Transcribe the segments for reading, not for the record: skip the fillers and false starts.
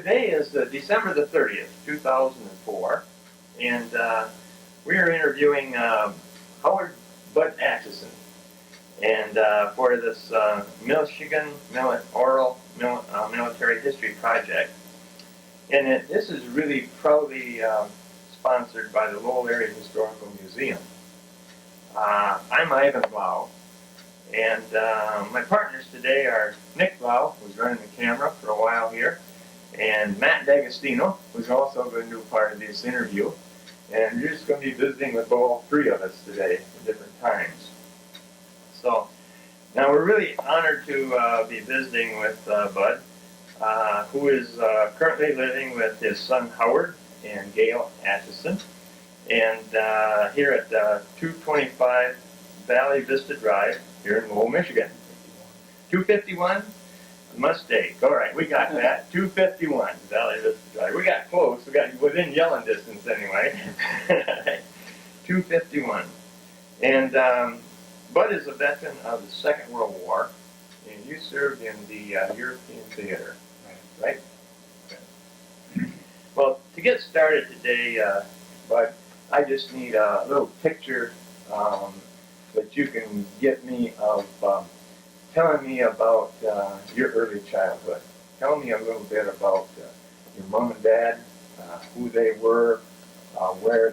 today is December the 30th, 2004, and we are interviewing Howard Bud Acheson, and for this Michigan Military History Project. And this is really proudly sponsored by the Lowell Area Historical Museum. I'm Ivan Blau, and my partners today are Nick Blau, who's running the camera for a while here, and Matt D'Agostino, who's also going to do part of this interview. And we're just going to be visiting with all three of us today at different times. So now we're really honored to be visiting with Bud, who is currently living with his son Howard and Gail Acheson, and here at 225 Valley Vista Drive here in Lowell, Michigan. 251? Mistake. All right, we got that. 251 Valley Vista Drive. We got close. We got within yelling distance anyway. 251. And Bud is a veteran of the Second World War, and you served in the European theater, right? Okay. Well, to get started today, Bud, I just need a little picture that you can get me of telling me about your early childhood. Tell me a little bit about your mom and dad, who they were, where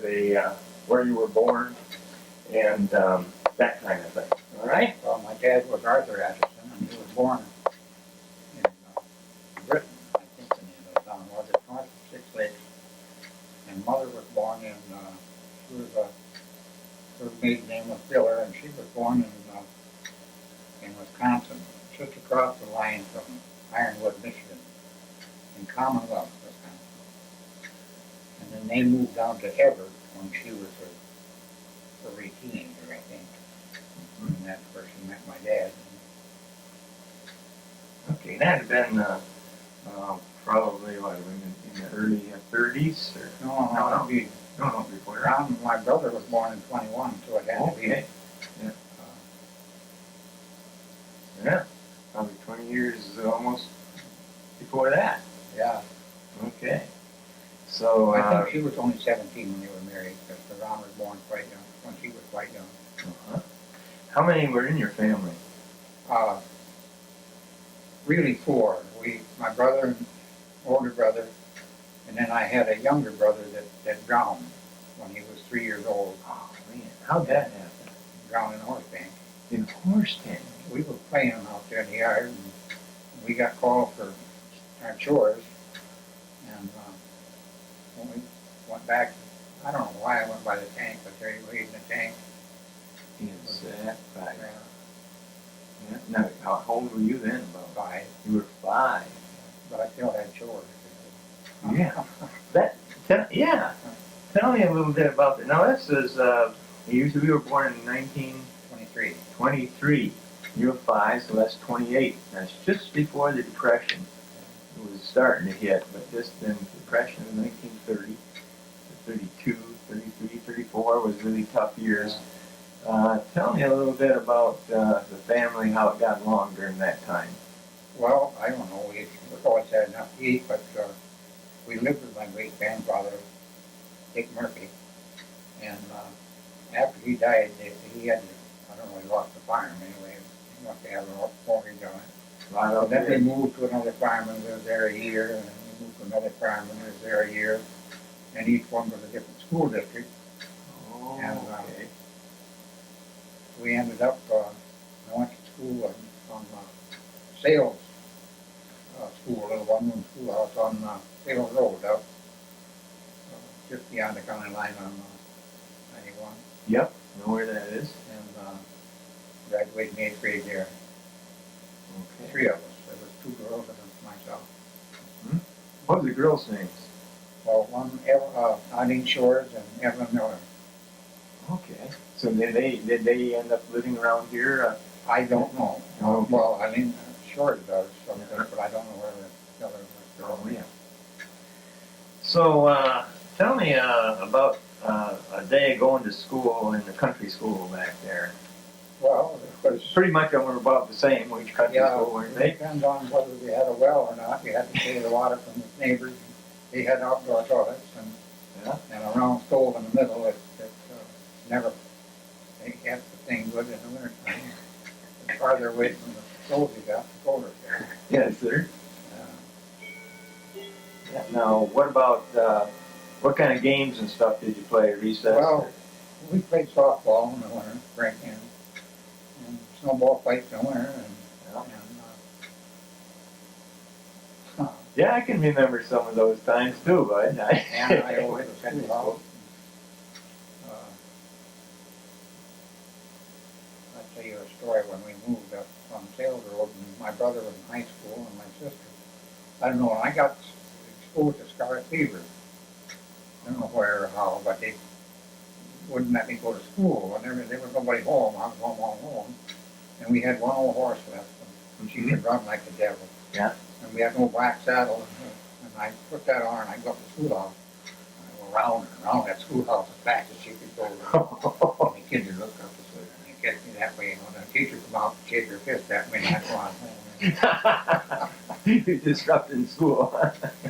you were born, and that kind of thing. All right? Well, my dad was Arthur Acheson, and he was born in Britain. I think the name of the town was it north of Six Lakes. And mother was born in, her maiden name was Biller, and she was born in Wisconsin, just across the line from Ironwood, Michigan, in Commonwealth, Wisconsin. And then they moved down to Everett when she was a early teenager, I think. And that's where she met my dad. Okay, that had been probably what, in the early 30s, or No, before. Around, my brother was born in 21, so it had to be. Okay. Yeah, probably 20 years almost before that. Yeah. Okay. So I think she was only 17 when they were married, because Ron was born quite young, when she was quite young. uh-huh. How many were in your family? Really four. My brother and older brother, and then I had a younger brother that drowned when he was 3 years old. Oh man, how'd that happen? Drowned in a horse tank. In a horse tank? We were playing out there in the yard, and we got called for our chores, and when we went back, I don't know why I went by the tank, but there he laid in the tank. Is that right? Yeah. Now, how old were you then? About 5. You were 5. But I still had chores. Yeah. Yeah. Tell me a little bit about that. Now, this is, we were born in 1923. 23. You were 5, so that's 28. That's just before the Depression. It was starting to hit, but just then the Depression in 1930 to 32, 33, 34 was really tough years. Tell me a little bit about the family, how it got along during that time. Well, I don't know. We always had enough to eat, but we lived with my great-grandfather, Dick Murphy. And after he died, he had, I don't know, he lost the farm anyway. He must have a mortgage on it. So then we moved to another farm and lived there a year, and then we moved to another farm and lived there a year. And each one was a different school district. Oh, And okay. we ended up, I went to school on sales school, a little one-room schoolhouse on Salem Road out just beyond the county line on 91. Yep, know where that is. And graduated in 8th grade there. Okay. 3 of us. There was 2 girls and myself. Hmm? What were the girls' names? Well, one, Eileen Shores and Evelyn Miller. Okay. So did they end up living around here? I don't know. Okay. Well, Eileen Shores does something, but I don't know where the other girl is. Yeah. So tell me about a day going to school in the country school back there. Well, But pretty much they were about the same, which country yeah, school, weren't it they? depends on whether they had a well or not. You had to pay the water from the neighbors. They had outdoor toilets and a round stove in the middle. It never they kept the thing good in the wintertime. The farther away from the stove you got, the colder it got. Yes, sir. Yeah. Now, what about what kind of games and stuff did you play at recess? Well, we played softball in the winter, break in, and snowball fights in the winter, and yeah, I can remember some of those times too, bud. I always attended school. I'll tell you a story when we moved up on Sales Road, and my brother was in high school, and my sister. I don't know, when I got exposed to scarlet fever. I don't know where or how, but they wouldn't let me go to school. And there was nobody home. I was home all alone. And we had one old horse left, and she could run like the devil. Yeah. And we had no black saddle. And I put that on, and I go up to the schoolhouse. And I go round and round that schoolhouse as fast as she could go. And the kids would look up and they catch me that way. And when the teacher come out and shake her fist at me, and I go on home. You're disrupting school.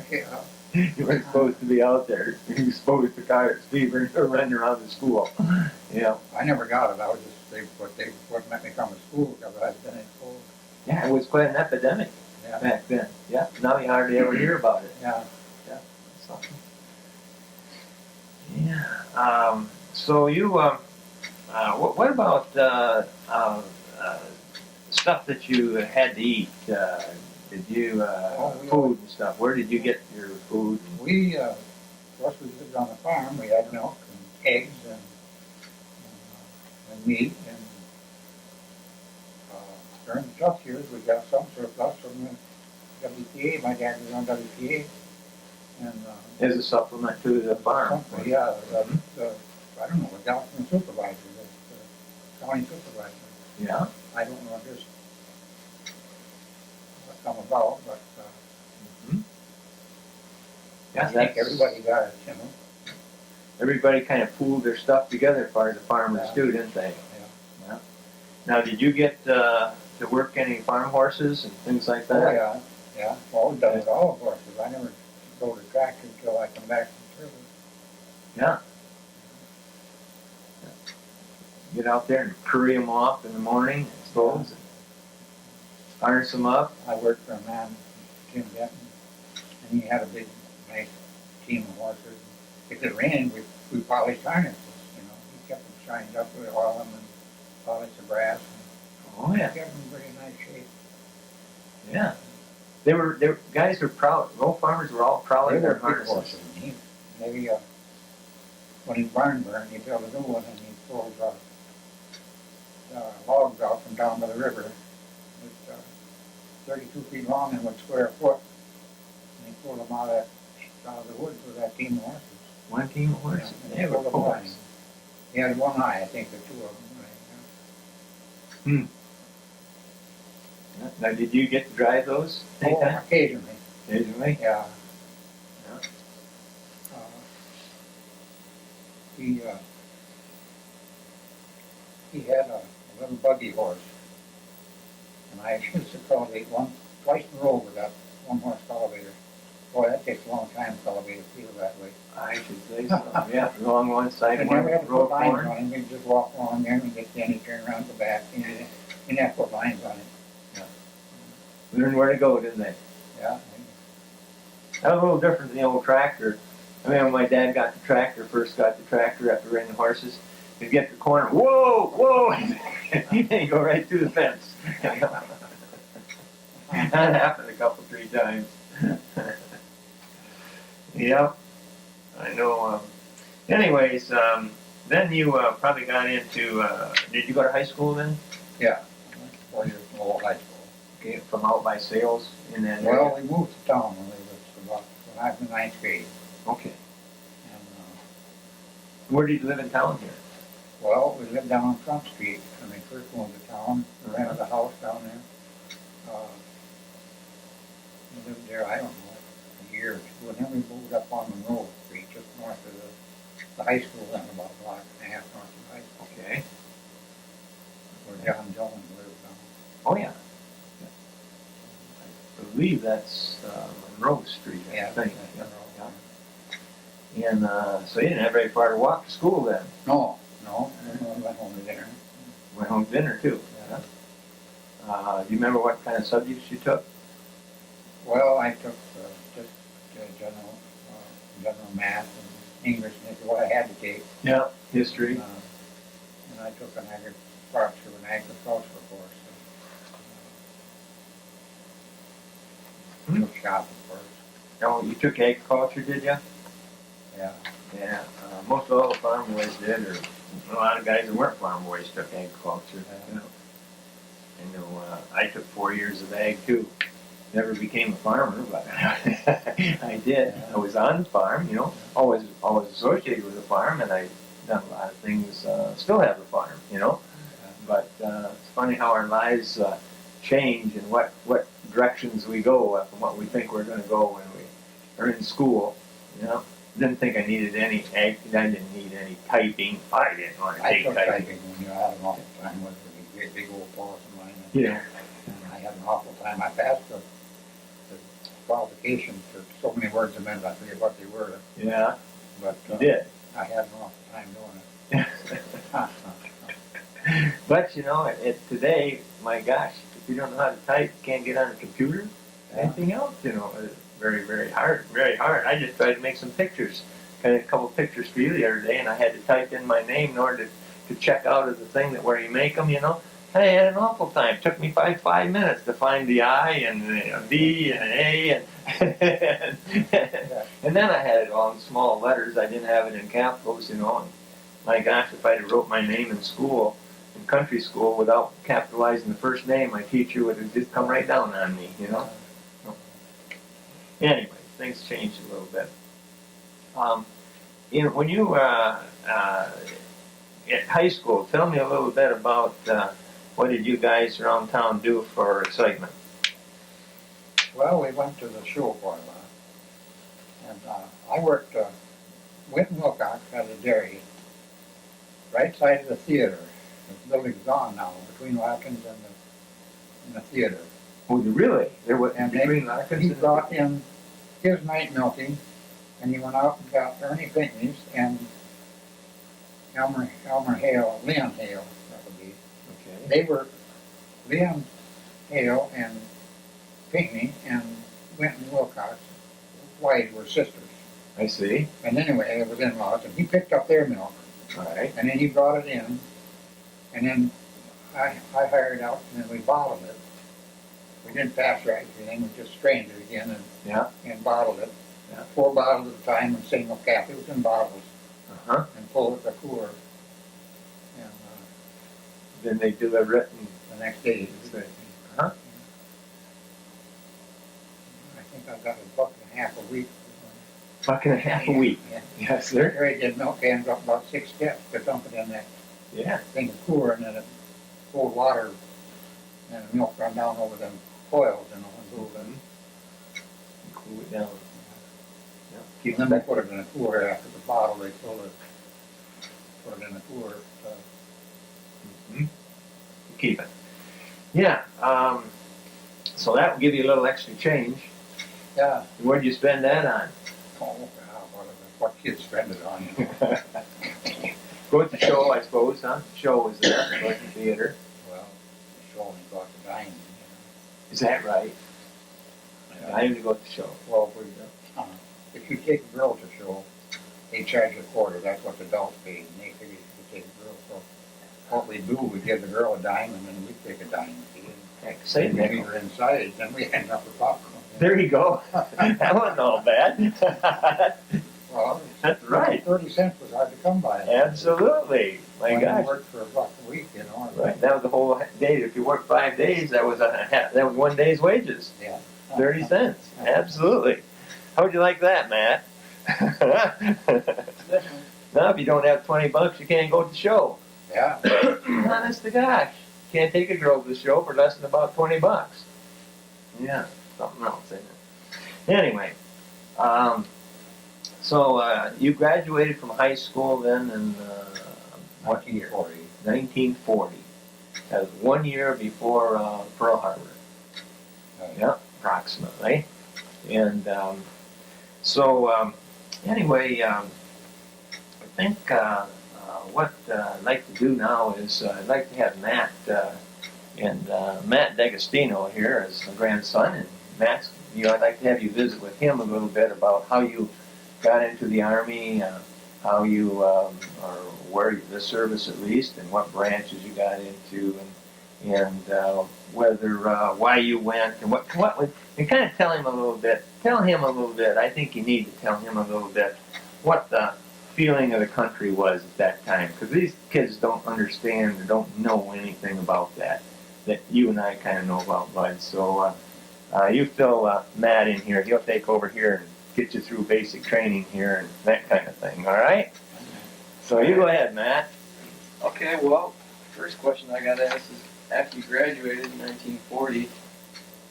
Yeah. You weren't supposed to be out there. You were supposed to scarlet fever or running around the school. Yeah. I never got it. I was just, they wouldn't let me come to school because I had been exposed. Yeah, it was quite an epidemic back then. Yeah. Now you hardly ever hear about it. Yeah. Yeah. Something. Yeah. So you, what about stuff that you had to eat? Did you food and stuff? Where did you get your food? We, of course, we lived on the farm. We had milk and eggs and meat. And during the tough years, we got some surplus from the WPA. My dad was on WPA. And as a supplement to the farm. Yeah, I don't know, the government supervisor, the county supervisor. Yeah. I don't know just what come about, but yeah, I think everybody got it, you know. Everybody kind of pooled their stuff together as far as the farmers do, didn't they? Yeah. Now, did you get to work any farm horses and things like that? Oh, yeah. Well, we've done it all horses. I never rode a tractor until I come back from service. Yeah. Get out there and curry them off in the morning, I suppose, and harness them up. I worked for a man, Jim Denton, and he had a big, nice team of horses. If it rained, we polished harnesses, you know. He kept them shined up with oil them and polished the brass. Oh, yeah. Kept them in pretty nice shape. Yeah. They were guys were proud. Old farmers were all proud of their harnesses. Maybe when his barn burned, he built a new one and he pulled logs out from down by the river. It was 32 feet long and would square a foot. And he pulled them out of the woods with that team of horses. One team of horses? Yeah, they were boys. He had one eye, I think, the two of them. Now, did you get to drive those? Oh, occasionally. Occasionally? Yeah. He had a little buggy horse, and I used to cultivate twice in a row with that one horse cultivator. Boy, that takes a long time to cultivate a field that way. I should say so. Yeah, along one side, And one never had to row put of lines corn. on him. He'd just walk along there and get then he'd turn around, go back, and he'd have to put lines on it. Learned where to go, didn't they? Yeah. That was a little different than the old tractor. I mean, when my dad first got the tractor after riding the horses, he'd get the corner, whoa, whoa, and he'd go right through the fence. That happened a couple, 3 times. Yeah, I know. Anyways, then you probably got into, did you go to high school then? Yeah. 4 years from old high school. Okay, from out by Sales and then. Well, we moved to town when I was in 9th grade. Okay. And, where did you live in town here? well, we lived down on Front Street when we first moved to town. We rented a house down there. We lived there, I don't know, a year or two. And then we moved up on Monroe Street, just north of the high school, and about a block and a half north of the high school. Okay. Where John Jones believe that's Monroe Street, I Yeah. think. Yeah. And so you didn't have very far to walk to school then. No, we went home to dinner. Went home to dinner too. Yeah. Do you remember what kind of subjects you took? Well, I took just general math and English, and it's what I had to take. Yeah. History. And I took an agricultural course. Took shop, of course. Oh, you took agriculture, did you? Yeah. Yeah. Most of all the farm boys did, or a lot of guys that weren't farm boys took agriculture. You know. I know I took 4 years of ag too. Never became a farmer, but I did. I was on the farm, you know, always associated with the farm, and I done a lot of things. Still have the farm, you know. But it's funny how our lives change and what directions we go from what we think we're going to go when we are in school. You know, didn't think I needed any ag. I didn't need any typing. I didn't want to take took typing. when I had an awful time with a great big old boss of mine. Yeah. And I had an awful time. I passed the qualifications for so many words a minute. I forget what they were. Yeah. But You did. I had an awful time doing it. But you know, today, my gosh, if you don't know how to type, you can't get on a computer. Anything else, you know, is very, very hard. Very hard. I just tried to make some pictures. Got a couple pictures for you the other day, and I had to type in my name in order to check out of the thing that where you make them. You know, I had an awful time. It took me 5 minutes to find the I and the D and an A, and then I had it all in small letters. I didn't have it in capitals, you know. And my gosh, if I'd have wrote my name in school, in country school, without capitalizing the first name, my teacher would have just come right down on me, you know. Anyway, things changed a little bit. You know, when you were at high school, tell me a little bit about what did you guys around town do for excitement? Well, we went to the show for a while. And I worked, Winton Wilcox had a dairy right side of the theater. The building's gone now, between Watkins and the theater. Oh, really? There was And between Larkins he and brought in his night milking, and he went out and got Ernie Pinckney's and Elmer Hale, Leon Hale, that would be. Okay. They were, Leon Hale and Pinckney and Winton Wilcox, White, were sisters. I see. And anyway, it was in-laws, and he picked up their milk, All right. and then he brought it in, and then I hired out, and then we bottled it. We didn't pasteurize anything, we just strained it again and bottled it. Yeah. 4 bottles at a time in single cap. It was in bottles, Uh-huh. and pulled it to cooler. And Then they deliver it and the next day, Uh-huh. I think I got $1.50 a week. $1.50 a week. Yeah. Yes, sir. Carried the milk cans up about 6 steps to dump it in that Yeah. thing of cooler, and then it cold water, and the milk run down over them coils, and move them. Cool it down. Yeah. Keep And then it they put it in a cooler after the bottle. They put it in a cooler. Keep it. Yeah. So that will give you a little extra change. Yeah. Where'd you spend that on? Oh, what kids spend it on? Go to the show, I suppose, huh? The show was there. Go to the theater. Well, the show and got the dining. Is that right? Yeah. I even go to the show. Well, if you take a girl to show, they charge a quarter. That's what the adults pay. And they figure if you take a girl, so what we do, we give the girl a dime, and then we take a dime fee. Heck, say And when we nickel. were inside, then we end up with popcorn. There you go. That wasn't all bad. Well, That's right. 30 cents was hard to come by. Absolutely. My When gosh. you worked for $1 a week, you know. Right. That was the whole day. If you worked 5 days, that was 1 day's wages. Yeah. 30 cents. Absolutely. How would you like that, Matt? Now, if you don't have $20, you can't go to the show. Yeah. Honest to gosh. Can't take a girl to the show for less than about $20. Yeah. Something else, isn't it? Anyway. So you graduated from high school then in what year? 1940. That was 1 year before Pearl Harbor. Right. Yeah. approximately. And anyway, I think what I'd like to do now is I'd like to have Matt and Matt D'Agostino here as my grandson, and Matt's, I'd like to have you visit with him a little bit about how you got into the Army, how you, or where the service at least, and what branches you got into, and whether why you went, and what would, and kind of tell him a little bit. I think you need to tell him a little bit what the feeling of the country was at that time, because these kids don't understand or don't know anything about that you and I kind of know about, Bud. So you fill Matt in here. He'll take over here and get you through basic training here and that kind of thing. All right? So you go ahead, Matt. Okay, well, first question I got to ask is, after you graduated in 1940,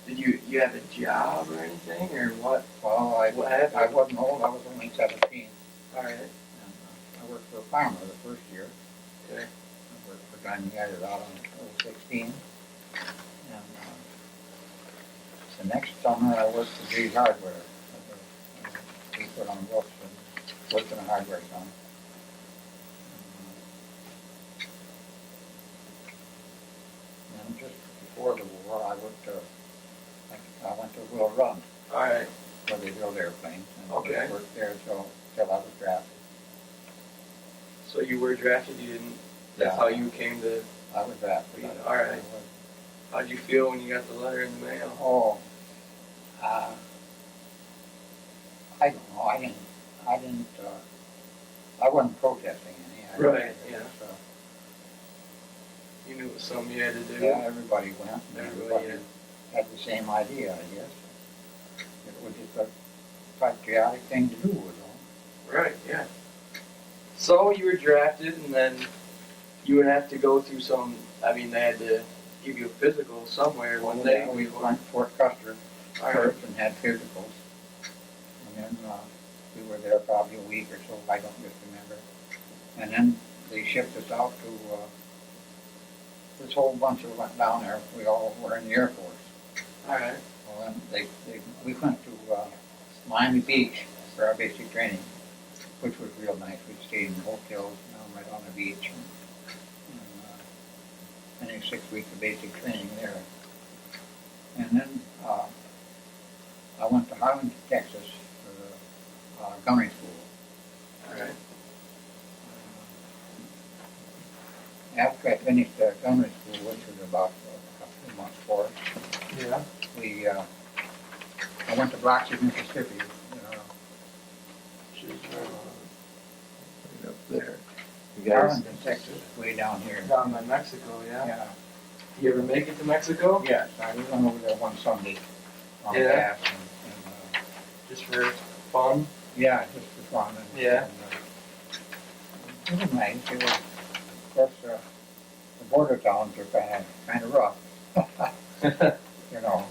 did you have a job or anything, or what? Well, What happened? I wasn't old, I was only 17. All right. And I worked for a farmer the first year. Okay. I worked for John Gaddard out on 16. And the next summer I worked for G's Hardware. We put on books and worked in a hardware shop. And just before the war, I went to Will Run, All right. where they build airplanes. And Okay. I worked there till I was drafted. So you were drafted. You didn't. That's Yeah. how you came to. I was drafted. All right. How'd you feel when you got the letter in the mail? Oh, I don't know. I wasn't protesting any. Right, yeah. You knew it was something you had to do. Yeah, everybody went. And Everybody, everybody had the same idea, I guess. It was just a patriotic thing to do, was all. Right. Yeah. So you were drafted, and then you would have to go through some. I mean, they had to give you a physical somewhere one day. We went to Fort Custer All right. first and had physicals. And then we were there probably a week or so, I don't just remember. And then they shipped us out to this whole bunch that went down there. We all were in the Air Force. All right. Well, then we went to Miami Beach for our basic training, which was real nice. We stayed in hotels, right on the beach, and finished 6 weeks of basic training there. And then I went to Harlan, Texas for the gunnery school. All right. After I finished gunnery school, which was about a few months for us, Yeah. I went to Biloxi, Mississippi. She's Right up there. You guys. Arlington, Texas, way down here. down by Mexico. Yeah. Yeah. You ever make it to Mexico? Yes, I went over there one Sunday on Yeah. gas Just for fun. yeah, just for fun. Yeah. It was nice. It was, of course, the border towns are kind of rough.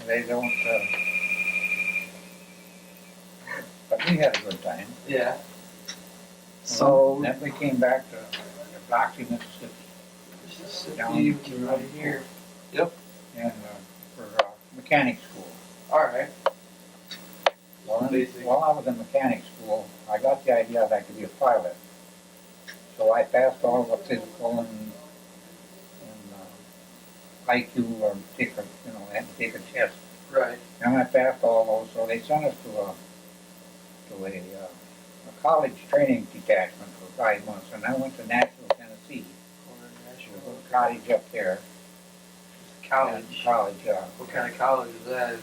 They don't. But we had a good time. Yeah. So Then we came back to Biloxi, Mississippi, Mississippi, right here. and for mechanic school. All right. Well, Basic. while I was in mechanic school, I got the idea that I could be a pilot. So I passed all the physical and IQ, or I had to take a test. Right. And I passed all those, so they sent us to a college training detachment for 5 months, and I went to Nashville, Tennessee. There was a cottage up there. College. And college, What kind of college is that?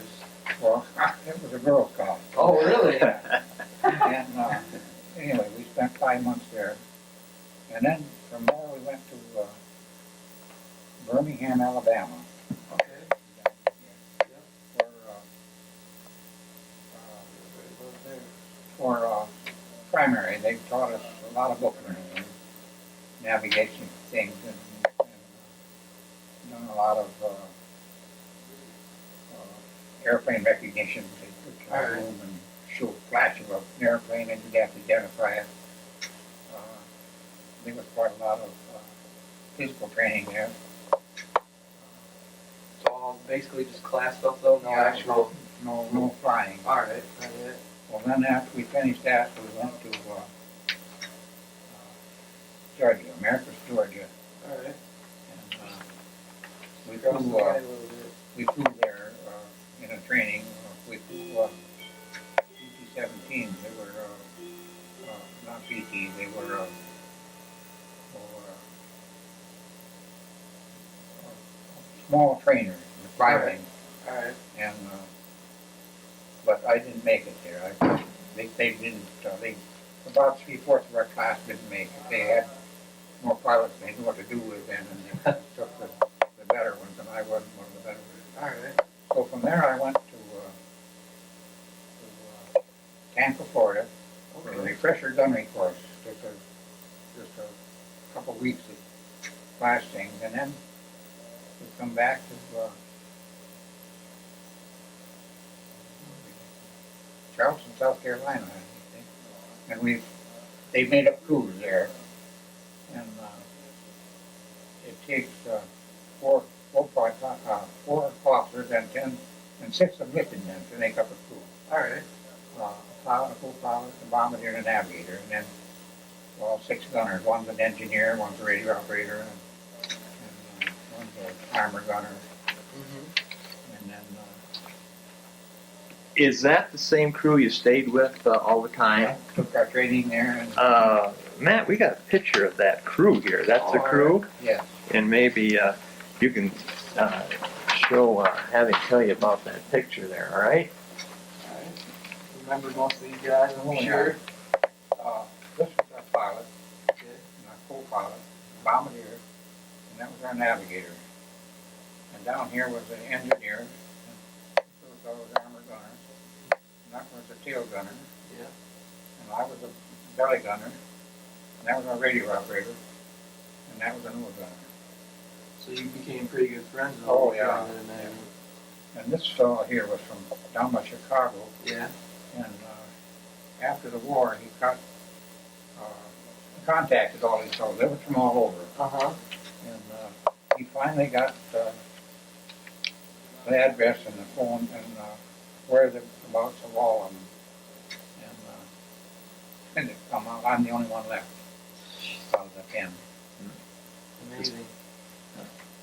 well, it was a girls' college. Oh, really? And anyway, we spent 5 months there. And then from there we went to Birmingham, Alabama, Okay. for primary. They taught us a lot of book learning and navigation things, and done a lot of airplane recognition. They took your All right. room and show a flash of an airplane, and you'd have to identify it. There was quite a lot of physical training there. So all basically just class stuff though, no Yeah, actual. no flying. Alright, got it. Well, then after we finished that, we went to Georgia, Americus, Georgia, Alright. and we Cross the flew. line a little bit. We flew there in a training. We flew PT-17. They were not PT. They were small trainers, piloting, Alright. and but I didn't make it there. They didn't. About 3/4 of our class didn't make it. They had more pilots than they knew what to do with then, and they took the better ones, and I wasn't one of the better ones. Alright. So from there, I went to Tampa, Florida, for a refresher gunnery course. Just a couple weeks of class things, and then we come back to Charleston, South Carolina, I think. And they made up crews there, and it takes four officers and 6 enlisted men to make up a crew. Alright. A pilot, a co-pilot, a bombardier, and a navigator, and then 6 gunners. One's an engineer, one's a radio operator, and one's an armor gunner, and then Is that the same crew you stayed with all the time? took our training there. And Matt, we got a picture of that crew here. That's the crew, yeah, and maybe you can show have him tell you about that picture there. All right? Alright. Remember most of these guys, I'm sure. This was our pilot, Okay. and our co-pilot, bombardier, and that was our navigator. And down here was the engineer, and those were armor gunners, and that was the tail gunner, Yeah. and I was a belly gunner, and that was our radio operator, and that was an oil gunner. So you became pretty good friends with Oh, all these yeah. guys, I imagine. And this fellow here was from down by Chicago, Yeah. and after the war, he contacted all these fellows. They were from all over. Uh-huh. And he finally got the address and the phone and where the about of all of them. And it come out. I'm the only one left out of the 10. Amazing.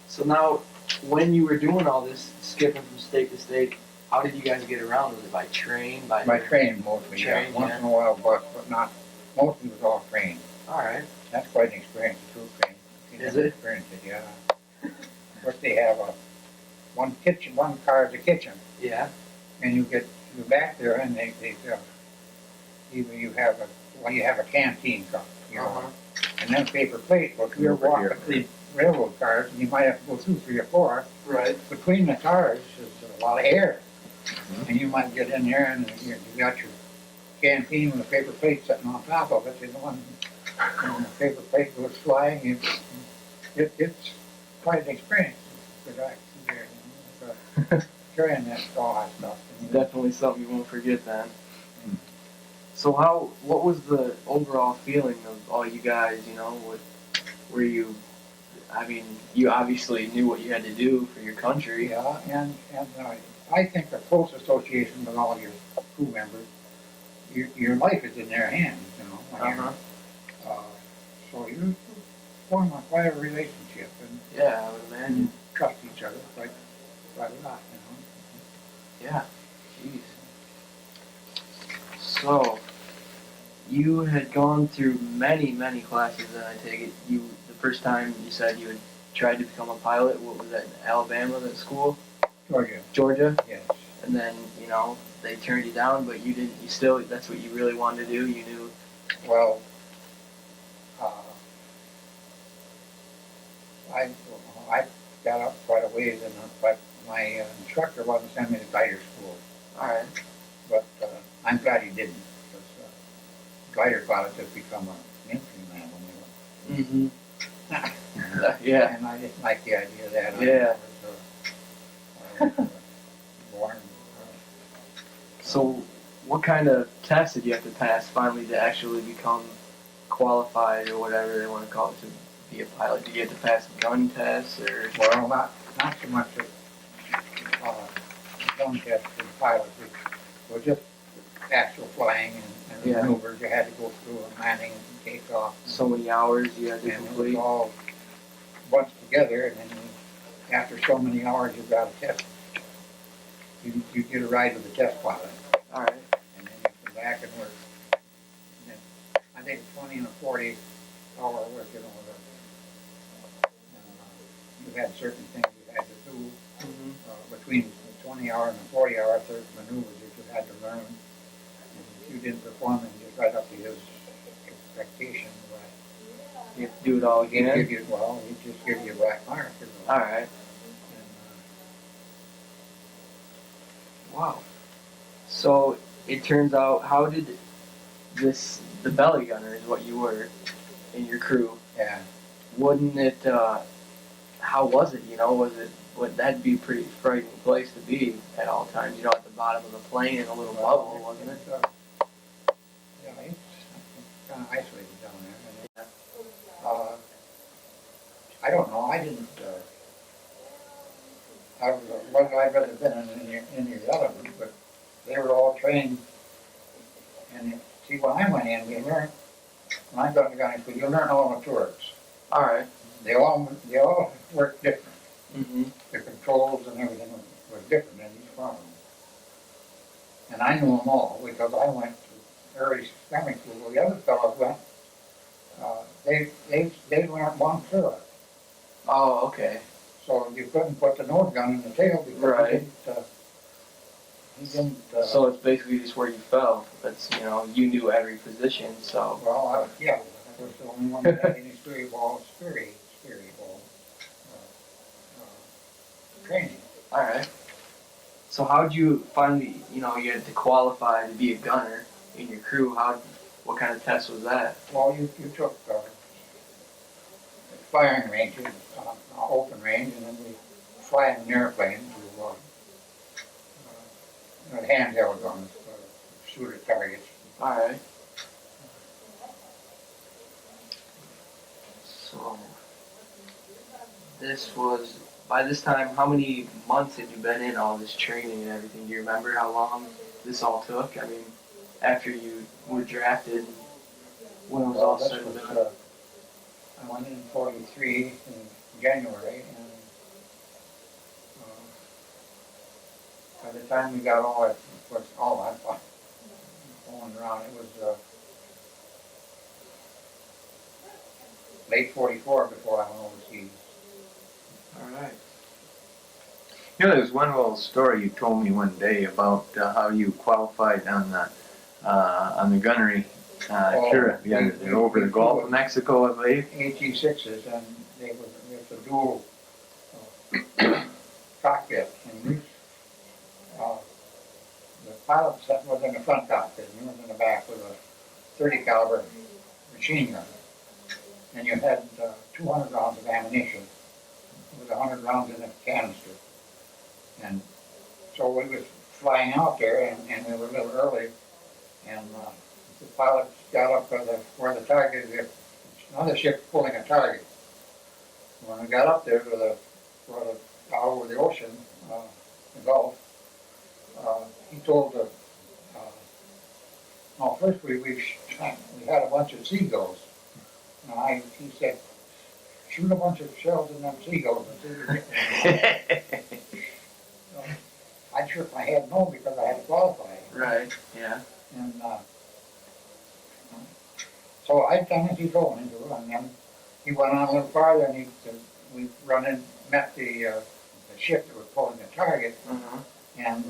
So now, when you were doing all this, skipping from state to state, how did you guys get around? Was it by train? By train mostly. Train, Once yeah. in a while bus, but not. Mostly was all train. Alright. That's quite an experience, a troop train. If you Is never it? experienced it, yeah. Of course, they have one car is a kitchen, Yeah. and you're back there, and they either you have a canteen cup, you know, Uh-huh. and then paper plates. Well, if you're Over walking here. the railroad cars, and you might have to go through 3 or 4. Right. Between the cars is a lot of air, and you might get in there, and you got your canteen with a paper plate sitting on top of it, and the paper plate goes flying. It's quite an experience to go back through there, you know, but carrying all that stuff. And, Definitely something you won't forget then. Mm. So what was the overall feeling of all you guys, you know, were you, I mean, you obviously knew what you had to do for your country. Yeah, and I think the close association with all your crew members, your life is in their hands, you know. When you're, so you form quite a relationship and Yeah, I would imagine. trust each other quite a lot, you know. Yeah. Jeez. So, you had gone through many, many classes, and I take it the first time you said you had tried to become a pilot. What was that, in Alabama, that school? Georgia, Georgia? yes. And then, you know, they turned you down, but you didn't, you still, that's what you really wanted to do, you knew. Well, I got up quite a ways, but my instructor wasn't sending me to glider school. Alright. But I'm glad he didn't, because glider pilots have become an infantryman when Mm-hmm. they were. Yeah. And I didn't like the idea of that. Yeah. I was born. So, what kind of test did you have to pass finally to actually become qualified, or whatever they want to call it, to be a pilot? Did you have to pass gun tests, or? Well, not so much one test for the pilot, which was just actual flying and Yeah. maneuvers you had to go through and landing and takeoff. So many hours you had to And it was complete. all bunched together, and then after so many hours you got a test. You get a ride with the test pilot, All right. and then you come back and work. And then, I think 20 and a 40-hour work, and you had certain things you had to do Mm-hmm. between the 20-hour and the 40-hour, certain maneuvers that you had to learn. And if you didn't perform them just right up to his expectation, You have to do it all he'd again. give you, well, he'd just give you a black mark. All right. And, Wow. So it turns out, how did the belly gunner is what you were in your crew? yeah. Wouldn't it? How was it? That'd be a pretty frightening place to be at all times. At the bottom of the plane in a little bubble, wasn't it? Yeah, it's kind of isolated down there. And, I don't know. I didn't. I'd rather been in any of the other ones, but they were all trained. And see, when I went in, we learned. When I got to gun school, you learn all the turrets. All right. They all worked different. Mm-hmm. The controls and everything was different in each one of them. And I knew them all because I went to early swimming school. Well, the other fellows went. They learned one turret. Oh, okay. So you couldn't put the nose gun in the tail because Right. he didn't. So it's basically just where you fell. That's you knew every position. So. Well, yeah, that was the only one that had any Sperry ball training. All right. So how'd you finally, you had to qualify to be a gunner in your crew? What kind of test was that? Well, you took firing ranges, open range, and then we fly in an airplane to handheld guns, shoot at targets. All right. So by this time, how many months had you been in all this training and everything? Do you remember how long this all took? I mean, after you were drafted, when it was all This said and was, done. I went in 43 in January, and by the time we got all that going around, it was late 44 before I went overseas. All right. There's one little story you told me one day about how you qualified on the gunnery trip. Yeah, over the Gulf of Mexico, I believe. AT-6s, and it's a dual cockpit. And the pilot was in the front cockpit, and he was in the back with a 30 caliber machine gun. And you had 200 rounds of ammunition with 100 rounds in a canister. And so we was flying out there, and we were a little early, and the pilot got up where the target is. Another ship pulling a target. When we got up there out over the ocean, the Gulf, he told first we had a bunch of seagulls. And he said, shoot a bunch of shells in them seagulls and see if you get them. I shook my head no because I had to qualify. Right. Yeah. And so I done as he told me to, and then he went on a little farther, and we met the ship that was pulling the target, Uh-huh. and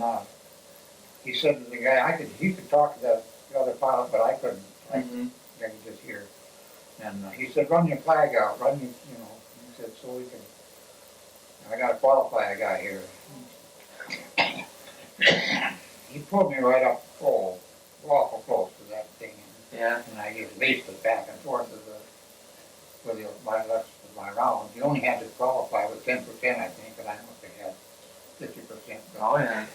he said to the guy, he could talk to the other pilot, but I couldn't. Mm-hmm. I could just hear. And he said, run your flag out, he said, so we can, I got to qualify a guy here. He pulled me right up awful close to that thing. Yeah. And I just laced it back and forth with my rounds. You only had to qualify with 10%, I think, and I must have had 50%. Oh yeah.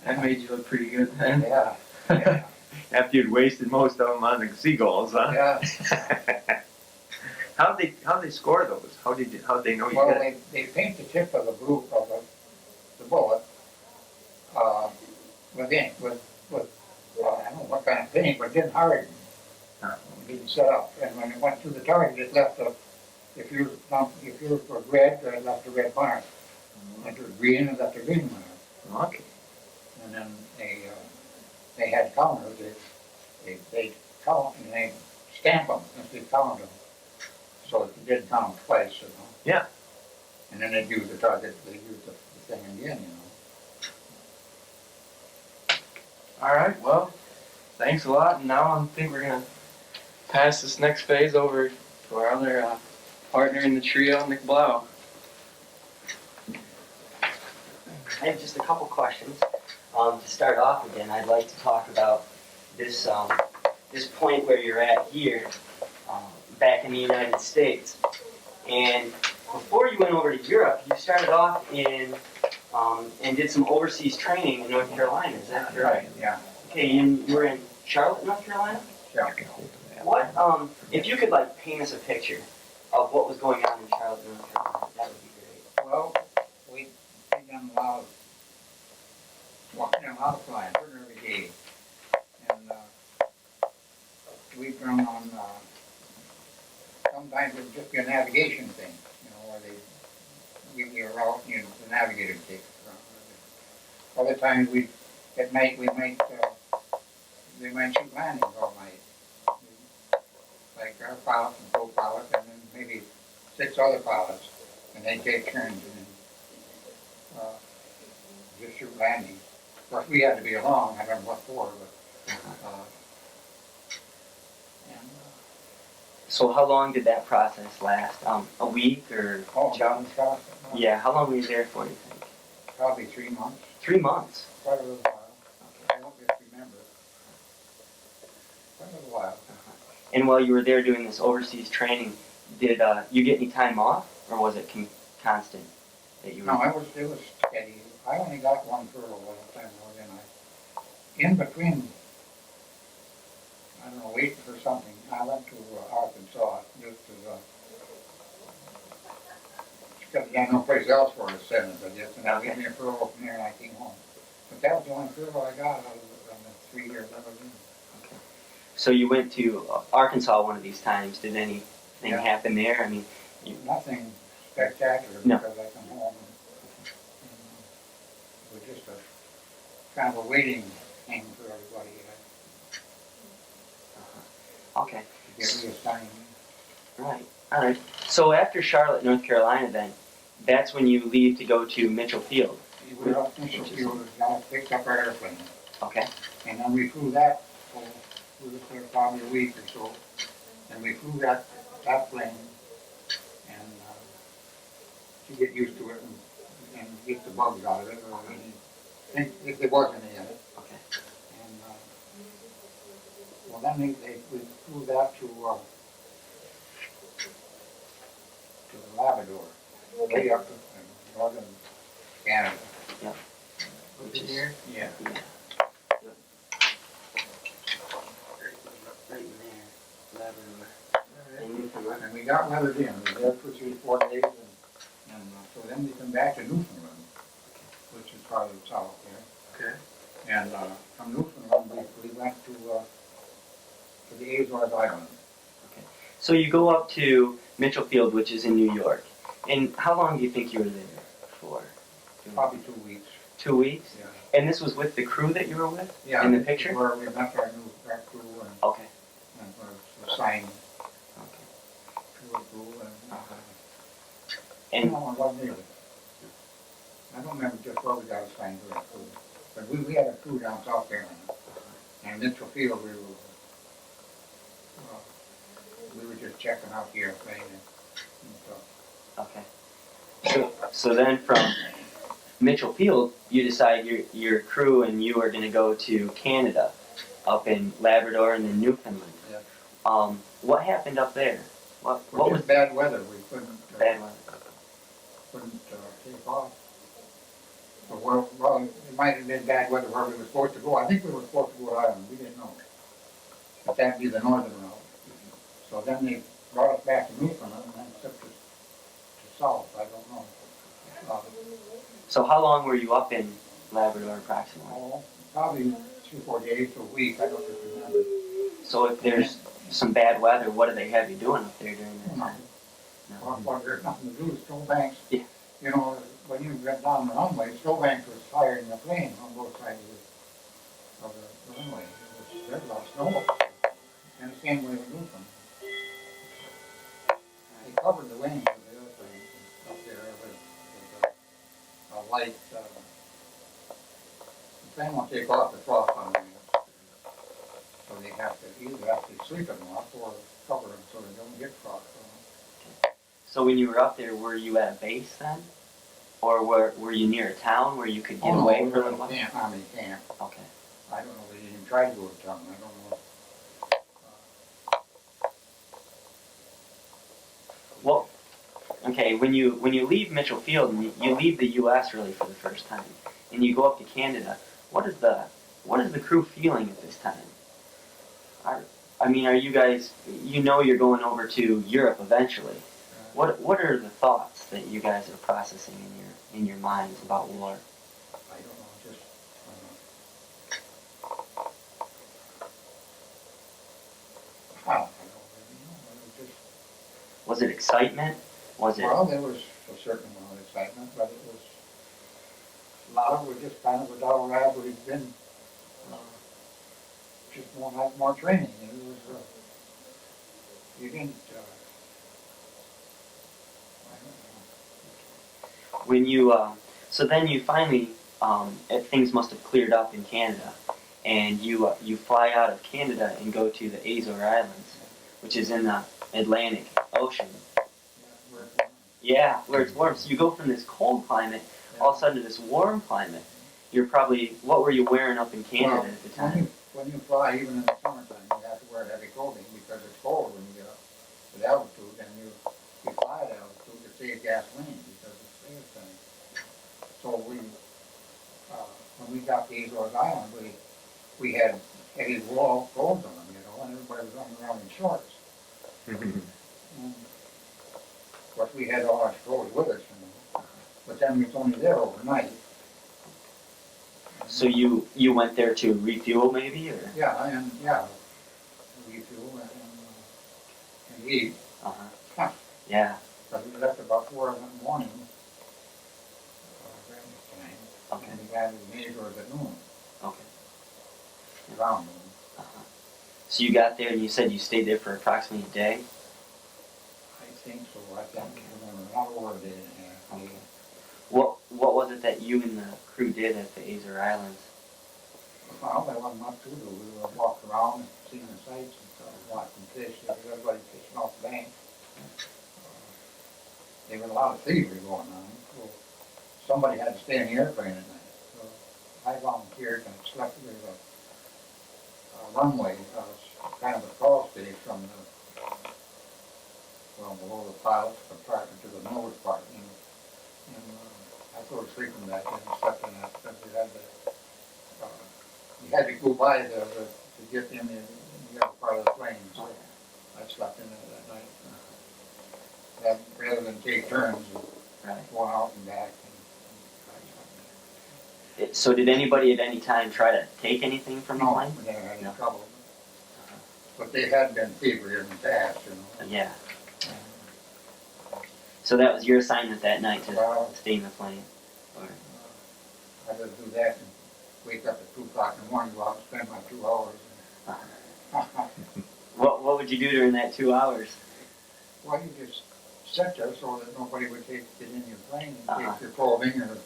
That made you look pretty good then. Yeah. Yeah. After you'd wasted most of them on the seagulls, huh? Yeah. How'd they score those? How'd they know you Well, did it? they paint the tip of the bullet ink I don't know what kind of paint, but it didn't harden. It didn't set up. And when it went through the target, it left a, if yours was red, it left a red mark. If it was green, it left a green mark. Okay. And then they had counters. They count and they stamp them and they count them. So it didn't count twice, you know. Yeah. And then they'd use the target, they'd use the thing again, you know. All right. Well, thanks a lot. And now I think we're gonna pass this next phase over to our other partner in the trio, Nick Blau. I have just a couple questions. To start off again, I'd like to talk about this this point where you're at here, back in the United States. And before you went over to Europe, you started off in and did some overseas training in North Carolina. Is that correct? Right, yeah. Okay, and you were in Charlotte, North Carolina. Yeah. What if you could like paint us a picture of what was going on in Charlotte, North Carolina? That would be great. Well, we done a lot of flying, pretty every day. And we've run on, sometimes it would just be a navigation thing, you know, where they give you a route and the navigator takes it from. Other times at night we might shoot landings all night. Like our pilot and co-pilot and then maybe 6 other pilots, and they take turns and just shoot landings. Of course, we had to be along, I don't know what for, but, and, So how long did that process last? A week or? down the south. Yeah, how long were you there for, you think? Probably 3 months, 3 months. quite a little while. I don't just remember. Quite a little while. And while you were there doing this overseas training, did you get any time off, or was it constant that you were? No, it was steady. I only got one furlough one time I was in between, I don't know, waiting for something, I went to Arkansas just as because I had no place else for to send it, I guess, and I gave me a furlough from there and I came home. But that was the only furlough I got out of the 3 years I was in. Okay. So you went to Arkansas one of these times. Did anything Yeah. happen there? I mean, Nothing spectacular No. because I come home and it was just a kind of a waiting thing for everybody okay. to get reassigned. Right. All right. So after Charlotte, North Carolina, then that's when you leave to go to Mitchell Field. We were up in Field and now picked up our airplane. Okay. And then we flew that for, we was there probably a week or so. And we flew that plane and to get used to it and get the bugs out of it or anything, if there was any in it. Okay. And well, then we flew that to the Labrador, way up in northern Canada. Which is here? Yeah. Yeah. Yep. Right in there, Labrador. And Newfoundland. And we got weathered in. We were there for 3 or 4 days, and so then we come back to Newfoundland, which is part of the south there. Okay. And from Newfoundland, we went to the Azores Islands. So you go up to Mitchell Field, which is in New York. And how long do you think you were there for? Probably 2 weeks. 2 weeks? Yeah. And this was with the crew that you were with? Yeah. In the picture? Where we met our crew Okay. and were assigned Okay. to a crew and. And No, it wasn't really. I don't remember just what we got assigned to a crew, but we had a crew down South Carolina. And Mitchell Field, we were just checking out the airplane and stuff. okay. So then from Mitchell Field, you decide your crew and you are going to go to Canada, up in Labrador and then Newfoundland. Yeah. What happened up there? What Well, was just bad weather, we couldn't, bad weather? couldn't take off. But well, it might have been bad weather where we were supposed to go. I think we were supposed to go to Ireland, we didn't know. But that'd be the northern route. So then they brought us back to Newfoundland and then took us to south, I don't know. So how long were you up in Labrador approximately? Oh, probably 3-4 days to a week, I don't just remember. So if there's some bad weather, what do they have you doing up there during that time? Well, there's nothing to do with snowbanks. Yeah. You know, when you get down the runway, snowbanks was higher than the plane on both sides of the runway. There's a lot of snow. And the same way with Newfoundland. They covered the wings of the airplanes up there with a light. The plane won't take off the frost on them. So they have to either have to sleep them off or cover them so they don't get frost on them. So when you were up there, were you at a base then? Or were you near a town where you could get away for a little while? Camp, Army camp. Okay. I don't know, they didn't even try to go to town, I don't know. Well, okay, when you leave Mitchell Field and you leave the U.S. really for the first time, and you go up to Canada, what is the crew feeling at this time? I mean, are you guys, you know you're going over to Europe eventually. What are the thoughts that you guys are processing in your minds about war? I don't know, just, I don't really know, it was just. Was it excitement? Was it? Well, there was a certain amount of excitement, but it was, a lot of it was just kind of a dull ride, but it'd been, just more training, and it was, you didn't, I don't know. When you so then you finally things must have cleared up in Canada, and you fly out of Canada and go to the Azores Islands, which is in the Atlantic Ocean. Yeah, where it's warm. So you go from this cold climate all of a sudden to this warm climate. You're probably, what were you wearing up in Canada at the time? When you fly, even in the summertime, you have to wear heavy clothing because it's cold when you get up at altitude, and you fly at altitude to save gasoline because it's airtime. So when we got to Azores Island, we had heavy wool clothes on, you know, and everybody was running around in shorts. And of course, we had all our clothes with us, you know, but then we was only there overnight. So you went there to refuel maybe, or? Yeah, refuel and eat. Yeah. But we left about 4 in the morning, Okay. and we got to the Azores at noon, Okay. around noon. So you got there and you said you stayed there for approximately a day? I think so, I can't remember, not over a day and a half. Okay. What was it that you and the crew did at the Azores Islands? Well, there wasn't much to do, we would walk around and see the sights and stuff, watching fish, everybody fishing off the bank. There was a lot of thievery going on, so somebody had to stay in the airplane at night. So I volunteered and slept with a runway, kind of a crawl stage from below the pilot's compartment to the nose part. And I sort of sleep in that and slept in that because you had to go by to get in the other part of the plane. So I slept in it that night. Rather than take turns going out and back. So did anybody at any time try to take anything from the plane? No, they never had any trouble. But they had been thievery in the past, you know. Yeah. So that was your assignment that night to stay in the plane? Or? I had to do that and wake up at 2 o'clock in the morning, go out and spend my 2 hours. What would you do during that 2 hours? Well, you just sit there so that nobody would get in your plane and take your clothing or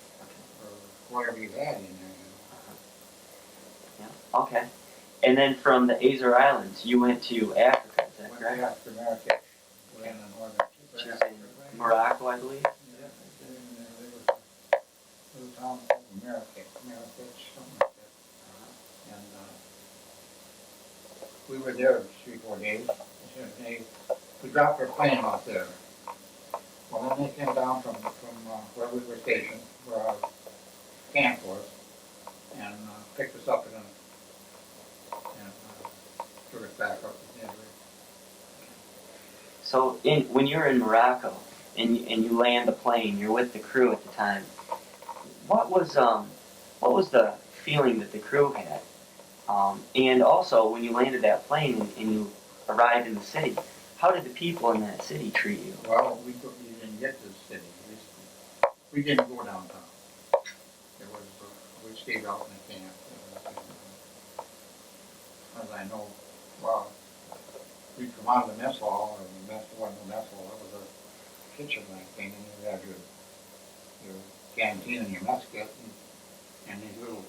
whatever you had in there. You know. Yeah. Okay. And then from the Azores Islands, you went to Africa, is that correct? Went to Africa, in the northern Which is in Morocco, I believe? Yeah, there was a little town called Marrakech, something like that. And we were there 3-4 days. We dropped our plane out there. Well, then they came down from where we were stationed, where our camp was, and picked us up and took us back up to Denver. So when you're in Morocco and you land the plane, you're with the crew at the time. What was the feeling that the crew had? And also, when you landed that plane and you arrived in the city, how did the people in that city treat you? Well, we didn't get to the city. We didn't go downtown. It was, we stayed out in the camp. As I know, well, we'd come out of the mess hall, or the mess, wasn't a mess hall, it was a kitchen like thing, and you had your canteen and your mess kit, and these little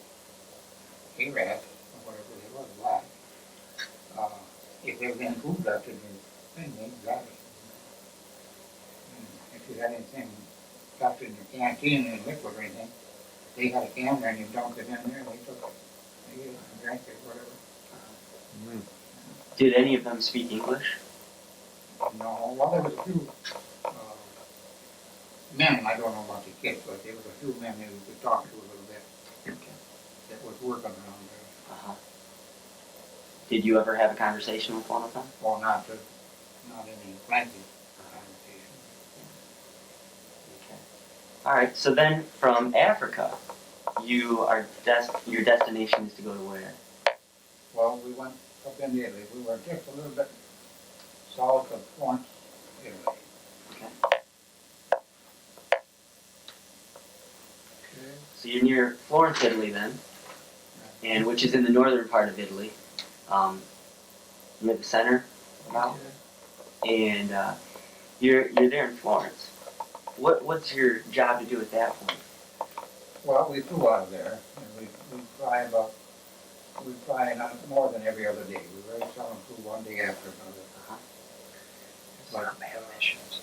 A-rats, or whatever they was, black. If there was any food left in your thing, they'd grab it. And if you had anything left in your canteen, any liquid or anything, they had a can there and you dumped it in there and they took it. They ate it and drank it, whatever. Did any of them speak English? No, well, there was a few men, I don't know about the kids, but there was a few men who you could talk to a little bit Okay. that was working around there. Uh-huh. Did you ever have a conversation with one of them? Well, not any lengthy conversation. Okay. All right. So then, from Africa, your destination is to go to where? Well, we went up in Italy. We were just a little bit south of Florence, Italy. Okay. So you're near Florence, Italy, then, and which is in the northern part of Italy, near the center, about. And you're there in Florence. What's your job to do at that point? Well, we flew out of there, and we fly not more than every other day. We very seldom flew one day after another. Uh-huh. But missions.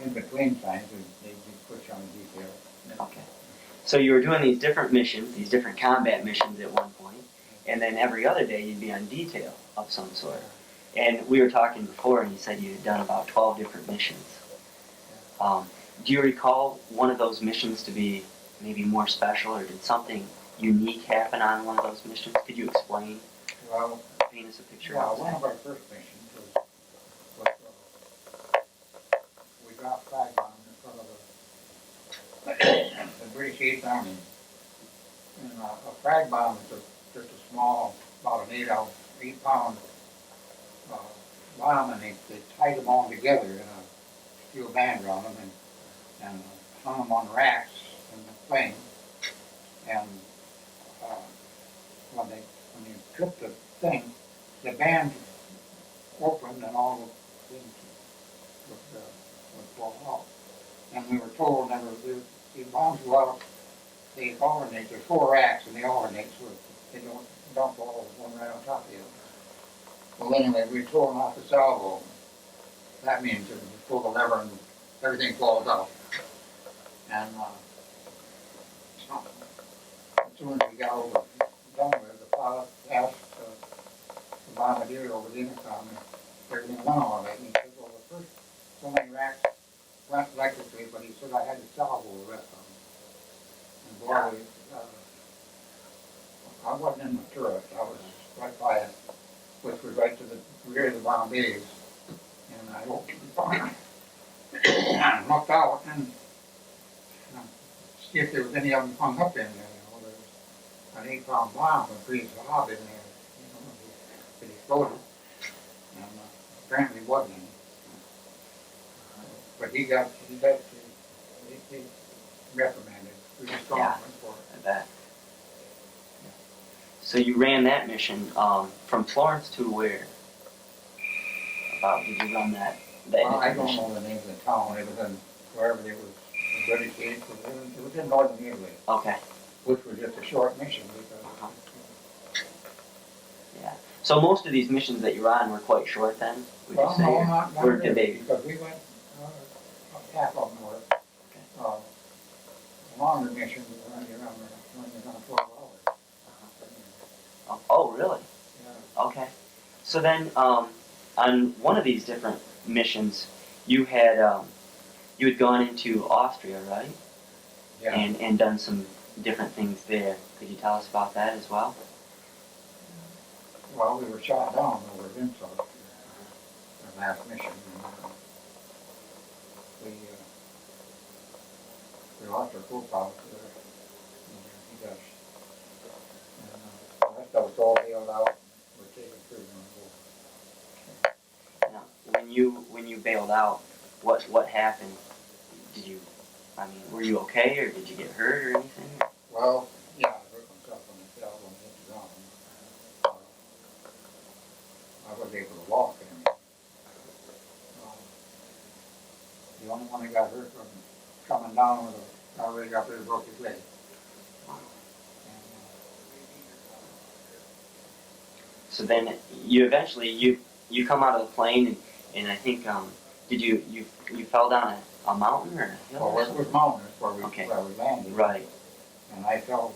In between times, they'd push on detail. Okay. So you were doing these different missions, these different combat missions at one point, and then every other day you'd be on detail of some sort. And we were talking before, and you said you had done about 12 different missions. Do you recall one of those missions to be maybe more special, or did something unique happen on one of those missions? Could you explain? Well, Paint us a picture. well, of one that. of our first missions was we dropped flag bombs in front of the British 8th Army. And a flag bomb is just a small, about an 8-pound bomb, and they tied them all together in a steel band around them and hung them on racks in the plane. And when you took the thing, the band opened and all the things would fall out. And we were told that the bombs go out, they alternate. There's 4 racks and they alternate so they don't dump all one right on top of the other. Well, anyway, we were told off the salvo. That means that you pull the lever and everything falls out. And as soon as we got done with it, the pilot asked the bombardier over the intercom if everything went all right. And he said, well, the first so many racks went electrically, but he said I had to salvo the rest of them. And boy, I wasn't in the turret. I was right by it, which was right to the rear of the bomb bays. And I opened the door and looked out and see if there was any of them hung up in there. You know, there was an 8-pound bomb with a pretty blob in there. You know, it exploded. And apparently wasn't any. But he got reprimanded. We just gone for it. I bet. So you ran that mission from Florence to where? About did you run that Well, I don't mission? know the name of the town. It was in wherever they was the British aid. It was in northern Italy, Okay. which was just a short mission because. Uh-huh. Yeah. So most of these missions that you're on were quite short then? Would Well, you say? no, not Or really, did they? because we went half of them were longer missions. We were only around 12 hours. Oh, really? Yeah. Okay. So then, on one of these different missions, you had gone into Austria, right? Yeah. And done some different things there. Could you tell us about that as well? Well, we were shot down over Vincennes, our last mission. And, we lost our co-pilot there. He got till it's all bailed out, we're taking prisoner of war. Now, when you bailed out, what happened? Did you, I mean, were you okay, or did you get hurt or anything? Well, yeah, I hurt myself when I fell when I hit the ground. I was able to walk and the only one that got hurt was coming down with a, already got there broke his leg. So then you eventually you come out of the plane, and I think did you fell down a mountain or a hill? Well, or it was mountainous where we landed. Right. And I fell,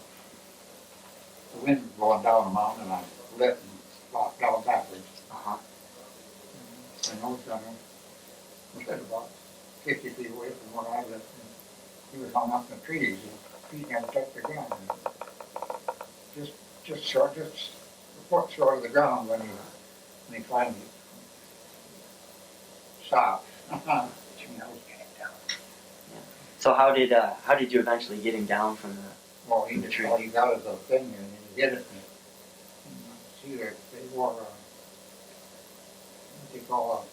the wind was blowing down the mountain and I slipped and flopped down backwards. Uh-huh. My nose gunner was at about 50 feet away from where I lived. And he was hung up in the trees. His feet hadn't touched the ground. And just short, just a foot short of the ground when he finally stopped. So how did you eventually get him down from the? Well, he tree? all he got is a thing and he hit it. And see, they wore what they call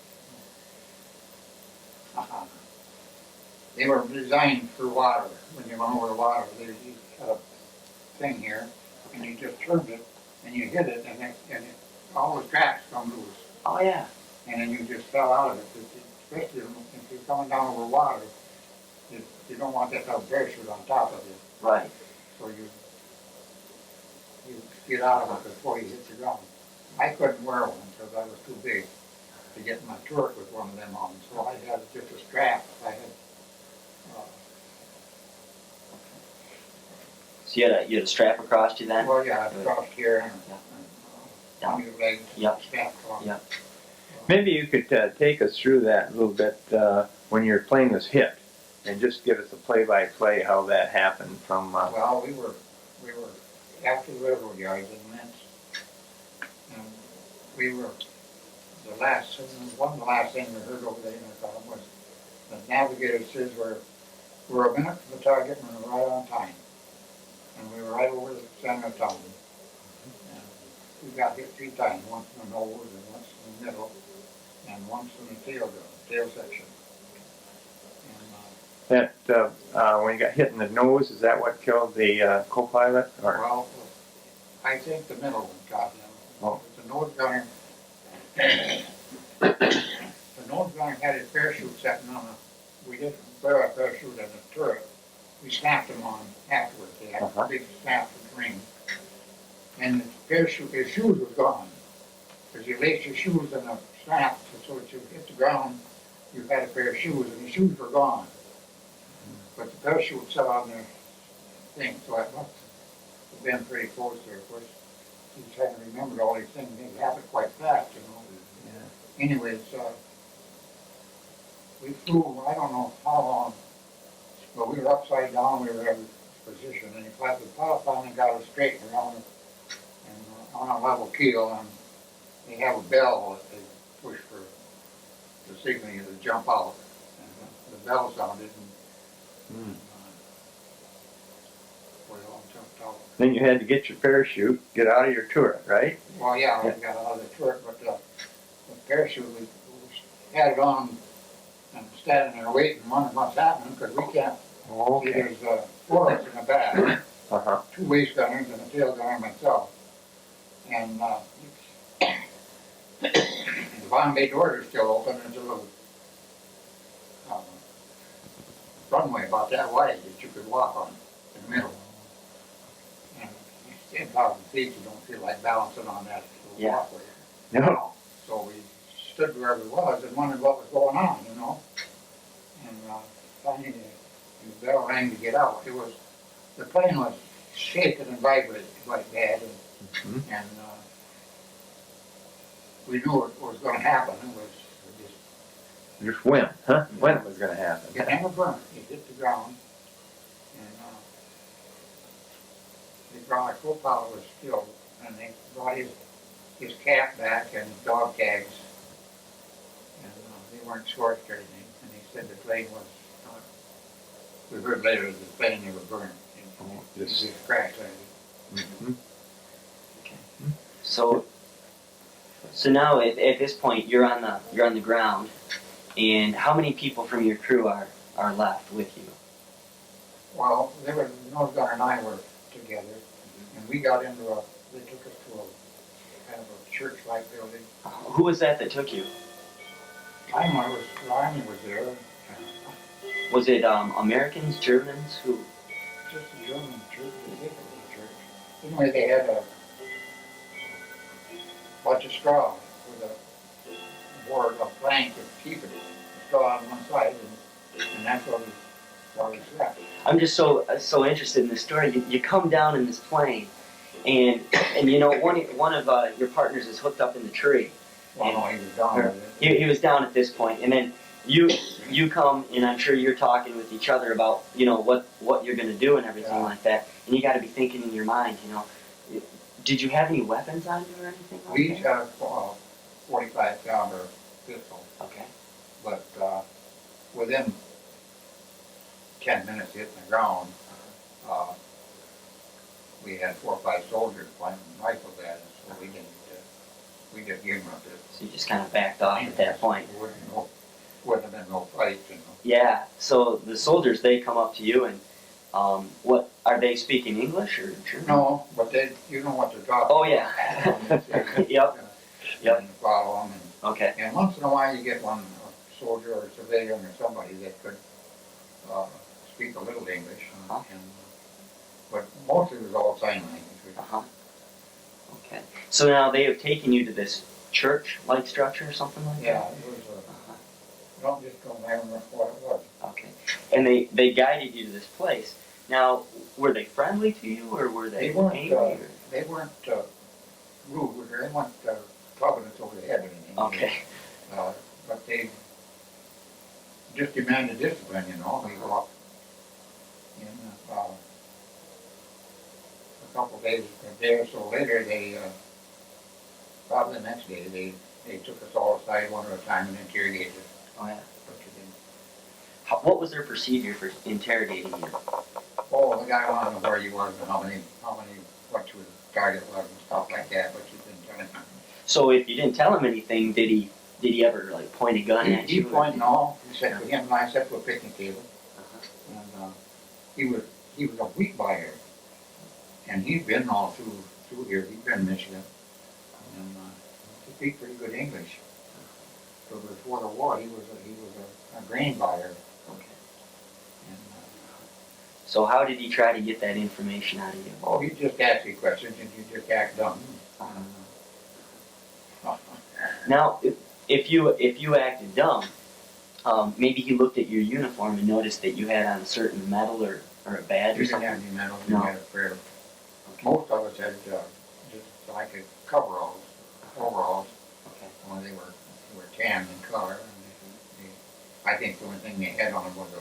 they were designed for water. When you run over the water, they had a thing here, and you just turned it, and you hit it, and all the straps come loose. Oh yeah. And then you just fell out of it. Especially if you're coming down over water, you don't want that to have a parachute on top of you. Right. So you get out of it before you hit the ground. I couldn't wear one because I was too big to get my turret with one of them on. So I had just a strap. I had. So you had a strap across you then? Well, yeah, across here and down your legs. Yep. Strapped on. Yep. Maybe you could take us through that a little bit when your plane was hit, and just give us a play-by-play how that happened from. Well, we were after the railroad yards in Lentz, and we were one of the last things we heard over the intercom was the navigator says we're a minute from the target and we're right on time, and we were right over the center of town. And we got hit 3 times, once in the nose and once in the middle, and once in the tail section. That when you got hit in the nose, is that what killed the co-pilot? Or? Well, I think the middle one got him. Oh. The nose gunner had his parachute setting on we didn't wear a parachute in the turret. We snapped him on afterwards. They had a big snap and ring. And his shoes was gone. Because you laced your shoes in a snap so that you hit the ground, you had a pair of shoes, and the shoes were gone. But the parachute set on their thing, so it must have been pretty close there. Of course, you trying to remember all these things. They happen quite fast, you know. Yeah. Anyways, we flew, I don't know how long, but we were upside down, we were in position, and the pilot finally got us straight around and on a level keel, and they have a bell that they push for the signal you to jump out. And the bell sounded, and we all jumped out. Then you had to get your parachute, get out of your turret, right? Well, yeah, we got out of the turret, but the parachute, we had it on and standing there waiting, wondering what's happening, because we can't see there's 4 of us in the back, 2 waist gunners and a tail gunner and myself. And the bottom bay doors are still open, there's a little runway about that wide that you could walk on in the middle. And 10,000 feet, you don't feel like balancing on that little walkway. No. So we stood wherever we was and wondered what was going on, you know. And finally the bell rang to get out. The plane was shaking and vibrating like bad, and we knew what was going to happen. It was Just when, huh? When it was going to happen. it never burned. It hit the ground, and the co-pilot was killed, and they brought his cap back and his dog tags, and they weren't scorched or anything. And they said the plane was. We heard later that the plane never burned. Just crashed. So now at this point you're on the ground, and how many people from your crew are left with you? Well, they were, Nose Gunner and I were together, and we got into they took us to a kind of a church-like building. Who was that took you? Ryan was there, Was it Americans, Germans? Who? just a German church, I think it was a church. Anyway, they had a bunch of straw with a board, a plank to keep it, straw on one side, and that's where we slept. I'm just so interested in this story. You come down in this plane, and you know one of your partners is hooked up in the tree. Well, no, he was down with it. He was down at this point, and then you come, and I'm sure you're talking with each other about what you're going to do and everything like that, and you got to be thinking in your mind, did you have any weapons on you or anything like We that? each had a 45 caliber pistol, Okay. but within 10 minutes hitting the ground, we had 4 or 5 soldiers pointing rifles at us, so we just gave them a bit. So you just kind of backed off at that point. Wouldn't have been no fight, Yeah. So the soldiers, they come up to you, and what are they speaking English or German? No, but you know what they're talking. Oh yeah. Yep. Yep. And follow them, Okay. and once in a while you get one soldier or civilian or somebody that could speak a little English, but mostly it was all sign language. Okay. So now they have taken you to this church-like structure or something like Yeah, that? it was don't remember what it was. Okay. And they guided you to this place. Now, were they friendly to you, or were they angry? They weren't rude, or they weren't clubbing us over the head or anything. Okay. But they just demanded discipline, We walked in a couple of days, a day or so later, they probably the next day, they took us all aside one at a time and interrogated us. Oh yeah. What was their procedure for interrogating you? Oh, the guy wanted to know where you was and what your target was and stuff like that, but you didn't tell him. So if you didn't tell him anything, did he ever like point a gun at you? He pointed, no. He said, him and I sat to a picnic table, and he was a wheat buyer, and he'd been all through here. He'd been in Michigan, and he speak pretty good English. So before the war, he was a grain buyer. Okay. And, so how did he try to get that information out of you? oh, he just asked you questions, and you just act dumb. Now, if you acted dumb, maybe he looked at your uniform and noticed that you had on a certain medal or a badge or We didn't something. have any medals. No. We had a prayer. Okay. Most of us had just like a coveralls, overalls. Okay. Well, they were tan in color. And I think the only thing they had on them was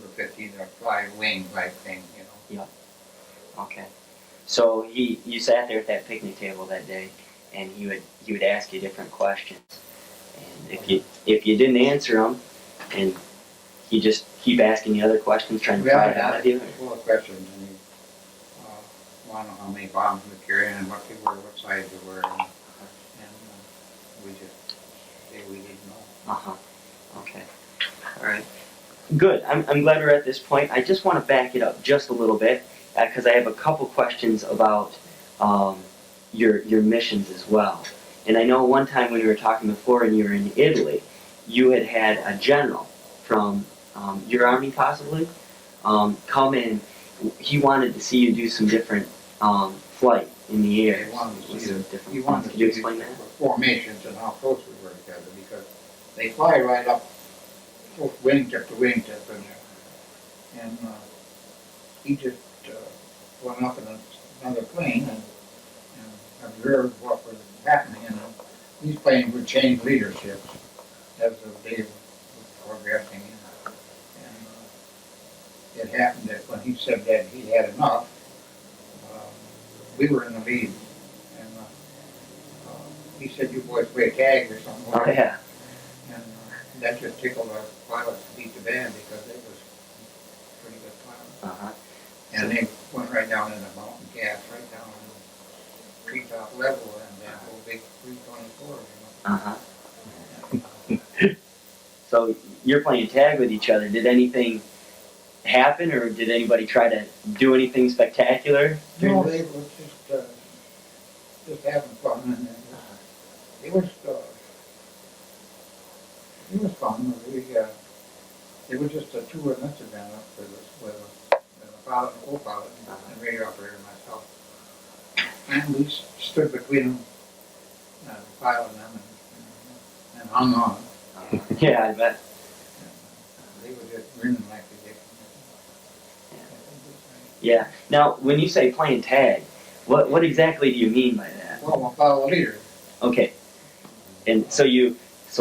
a 15 or fly wing type thing, Okay. So you sat there at that picnic table that day, and he would ask you different questions, and if you didn't answer them, and he just keep asking you other questions, trying to find out with you. Full of questions, and he want to know how many bombs we carried and what they were, what size they were, and we just say we didn't know. Okay. All right. Good. I'm glad we're at this point. I just want to back it up just a little bit because I have a couple questions about your missions as well. And I know one time when we were talking before and you were in Italy, you had a general from your army possibly come in. He wanted to see you do some different flight in the air. He wanted to see different flights. Could you explain that? Formations and how close we were together, because they fly right up wingtip to wingtip, and he just went up in another plane and observed what was happening, and these planes would change leaderships as the day was progressing, and it happened that when he said that he had enough, we were in the lead, and he said, "You boys play tag or something." Oh yeah. And that just tickled our pilots to beat the band because they was pretty good pilots. And they went right down in the mountain gas, right down treetop level and that whole big 324, Uh-huh. So you're playing tag with each other. Did anything happen, or did anybody try to do anything spectacular? No, they was just having fun, and it was fun. It was just a two in this event up with a pilot and co-pilot and radio operator and myself. And we stood between them, the pilot and them, and hung on. Yeah, I bet. They were just grinning like they did. Yeah. Now, when you say playing tag, what exactly do you mean by that? Well, we'll follow the leader. Okay. And so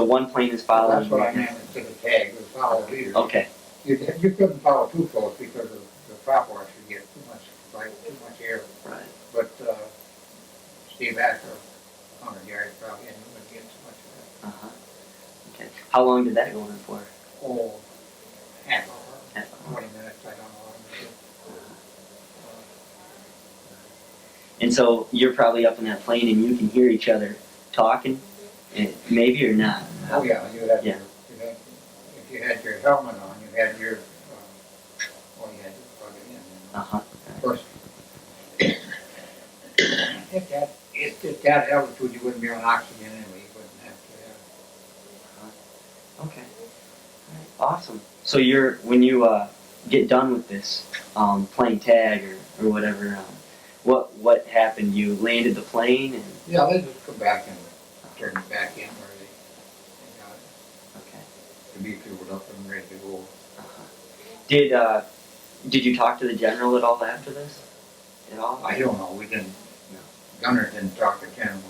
one plane is following. That's what I meant instead of tag, was follow the leader. Okay. You couldn't follow too close because of the prop wash would get too much air. Right. But stay back a 100 yards probably, and you wouldn't get too much of that. Uh-huh. Okay. How long did that go on for? Oh, half hour, Half hour. 20 minutes, I don't know. And so you're probably up in that plane and you can hear each other talking, maybe or not. Oh yeah, you had Yeah. if you had your helmet on, you had your, you had to plug it in. Uh-huh. Of course, at that altitude, you wouldn't be on oxygen anyway, you wouldn't have to have. Okay. All right. Awesome. So when you get done with this, playing tag or whatever, what happened? You landed the plane and. Yeah, they just come back and turn it back in where they got it Okay. to be filled up and ready to go. Uh-huh. Did you talk to the general at all after this? At all? I don't know, we didn't, Gunner didn't talk to Ken.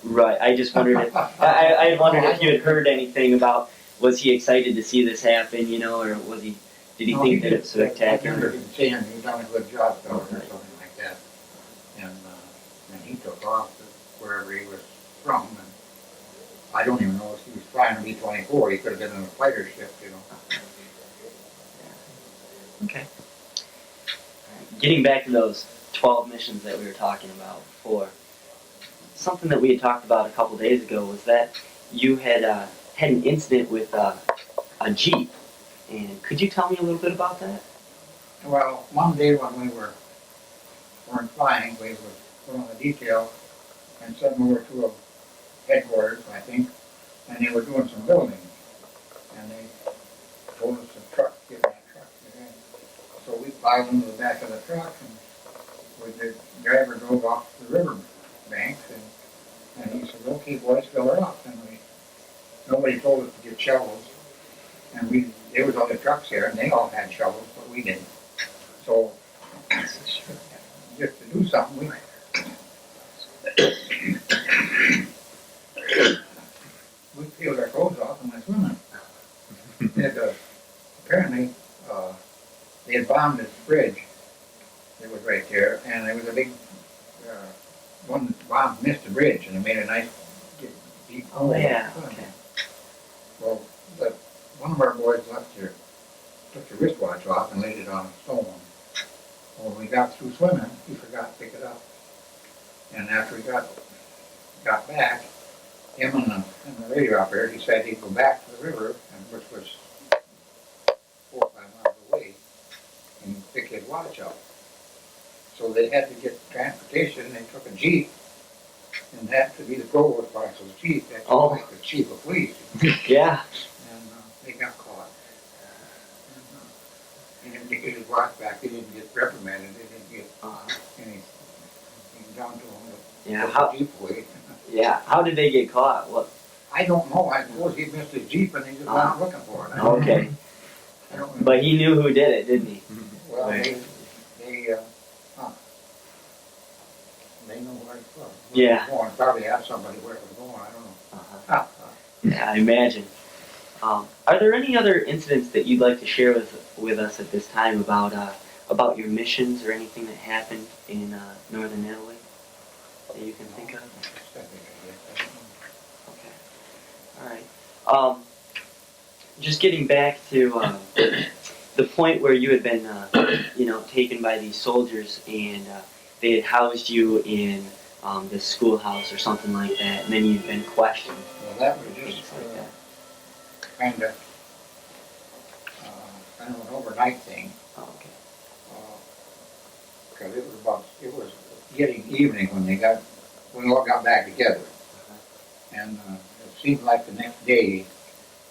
Right. I just wondered if I had wondered if you had heard anything about. Was he excited to see this happen? Or was he? Did he think that it's I spectacular? remember him saying he'd done a good job, though, or something like that. And he took off to wherever he was from. And I don't even know if he was flying a B-24. He could have been in a fighter ship, Okay. Getting back to those 12 missions that we were talking about before, something that we had talked about a couple days ago was that you had had an incident with a Jeep. And could you tell me a little bit about that? Well, one day when we weren't flying, we were put on the detail and sent over to a headquarters, I think, and they were doing some building. And they told us to get that truck. So we piled into the back of the truck, and the driver drove off the river banks, and he said, "Okay, boys, fill her up." And nobody told us to get shovels, and there was other trucks here, and they all had shovels, but we didn't. So just to do something, we peeled our clothes off and went swimming. Apparently, they had bombed this bridge that was right there, and there was a big one bomb missed the bridge, and it made a nice deep hole. Oh yeah. Okay. Well, one of our boys took the wristwatch off and laid it on a stone. Well, when we got through swimming, he forgot to pick it up. And after we got back, him and the radio operator, he said he'd go back to the river, which was 4 or 5 miles away, and pick his watch up. So they had to get transportation. They took a Jeep, and that to be the provost marshal's Jeep. That's like the chief of police. Yeah. And they got caught. And, he didn't get his watch back. He didn't get reprimanded. They didn't get anything done to him. Yeah. Took the Jeep away. Yeah. How did they get caught? What? I don't know. I suppose he missed his Jeep and he just went looking for it. Okay. I don't know. But he knew who did it, didn't he? Well, they know where it's from. Yeah. Probably asked somebody where it was going. I don't know. Yeah, I imagine. Are there any other incidents that you'd like to share with us at this time about your missions or anything that happened in northern Italy that you can think of? Okay. All right. Just getting back to the point where you had been, taken by these soldiers and they had housed you in this schoolhouse or something like that, and then you've been questioned. Well, that was Things just like that. kind of an overnight thing. Oh, okay. Because it was getting evening when we all got back together. And it seemed like the next day